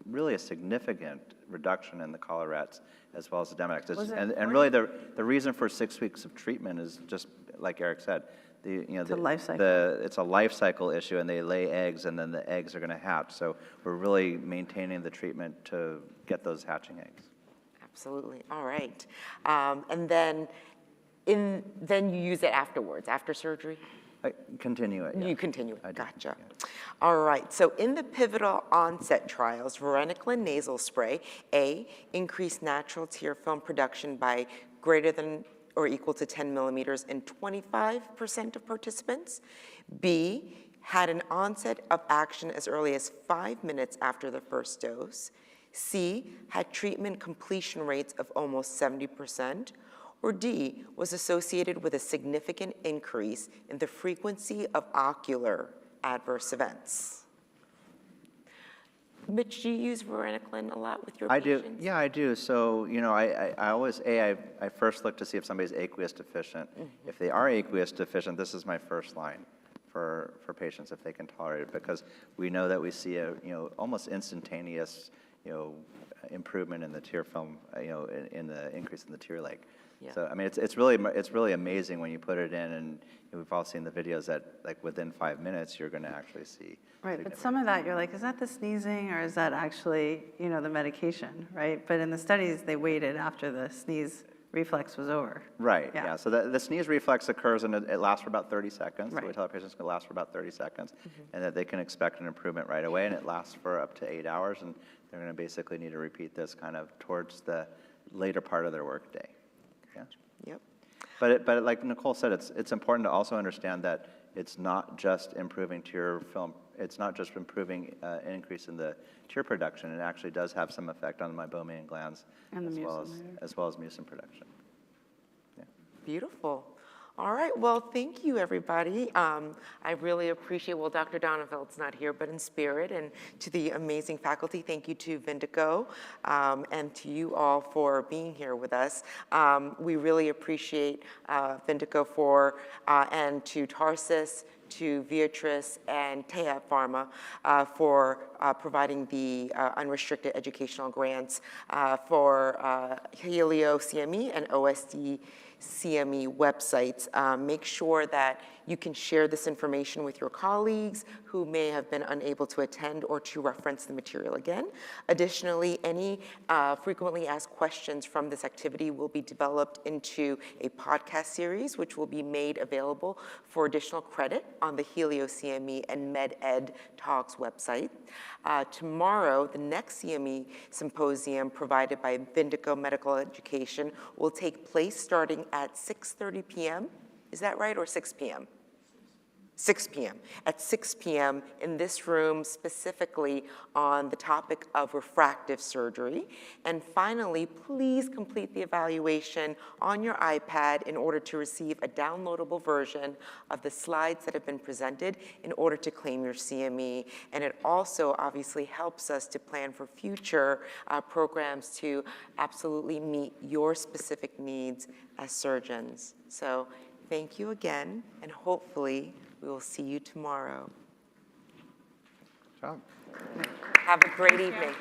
really a significant reduction in the collarettes as well as the Demodex. And really the reason for 6 weeks of treatment is just like Eric said, it's a life cycle. It's a life cycle issue, and they lay eggs, and then the eggs are going to hatch. So we're really maintaining the treatment to get those hatching eggs. Absolutely. All right. And then you use it afterwards, after surgery? I continue it. Yeah. You continue it. I do, Gotcha. yeah. All right. So in the pivotal onset trials, varenicline nasal spray, A, increased natural tear film production by greater than or equal to 10 millimeters in 25% of participants. B, had an onset of action as early as 5 minutes after the first dose. C, had treatment completion rates of almost 70%. Or D, was associated with a significant increase in the frequency of ocular adverse events. Mitch, do you use varenicline a lot with your patients? I do. Yeah, I do. So, I always, I first look to see if somebody's aqueous deficient. Mm-hmm. If they are aqueous deficient, this is my first line for patients if they can tolerate it, because we know that we see a, almost instantaneous, improvement in the tear film, in the increase in the tear lake. Yeah. So, I mean, it's really amazing when you put it in, and we've all seen the videos that, like, within 5 minutes, you're going to actually see. Right, but some of that, you're like, is that the sneezing, or is that actually, the medication, right? But in the studies, they waited after the sneeze reflex was over. Right, Yeah. yeah. So the sneeze reflex occurs and it lasts for about 30 seconds. So we Right. tell our patients it's going to last for about 30 seconds and that they can expect an improvement right away, and it lasts for up to 8 hours, and they're going to basically need to repeat this kind of towards the later part of their workday. Yeah. Yep. But like Nicole said, it's important to also understand that it's not just improving tear film, it's not just improving an increase in the tear production. It actually does have some effect on the meibomian glands And the as well as mucin production. Yeah. Beautiful. All right, well, thank you, everybody. I really appreciate, well, Dr. Donenfeld's not here, but in spirit, and to the amazing faculty, thank you to Vindico, and to you all for being here with us. We really appreciate Vindico and to Tarsus, to Viatris and Tea Pharma for providing the unrestricted educational grants for Helio CME and OSD CME websites. Make sure that you can share this information with your colleagues who may have been unable to attend or to reference the material again. Additionally, any frequently asked questions from this activity will be developed into a podcast series, which will be made available for additional credit on the Helio CME and MedEd Talks website. Tomorrow, the next CME symposium provided by Vindico Medical Education will take place starting at 6:30 p.m. Is that right, or 6 p.m.? 6 p.m. At 6 p.m. in this room, specifically on the topic of refractive surgery. And finally, please complete the evaluation on your iPad in order to receive a downloadable version of the slides that have been presented in order to claim your CME. And it also obviously helps us to plan for future programs to absolutely meet your specific needs as surgeons. So thank you again, and hopefully we will see you tomorrow. Good job. Have a great evening.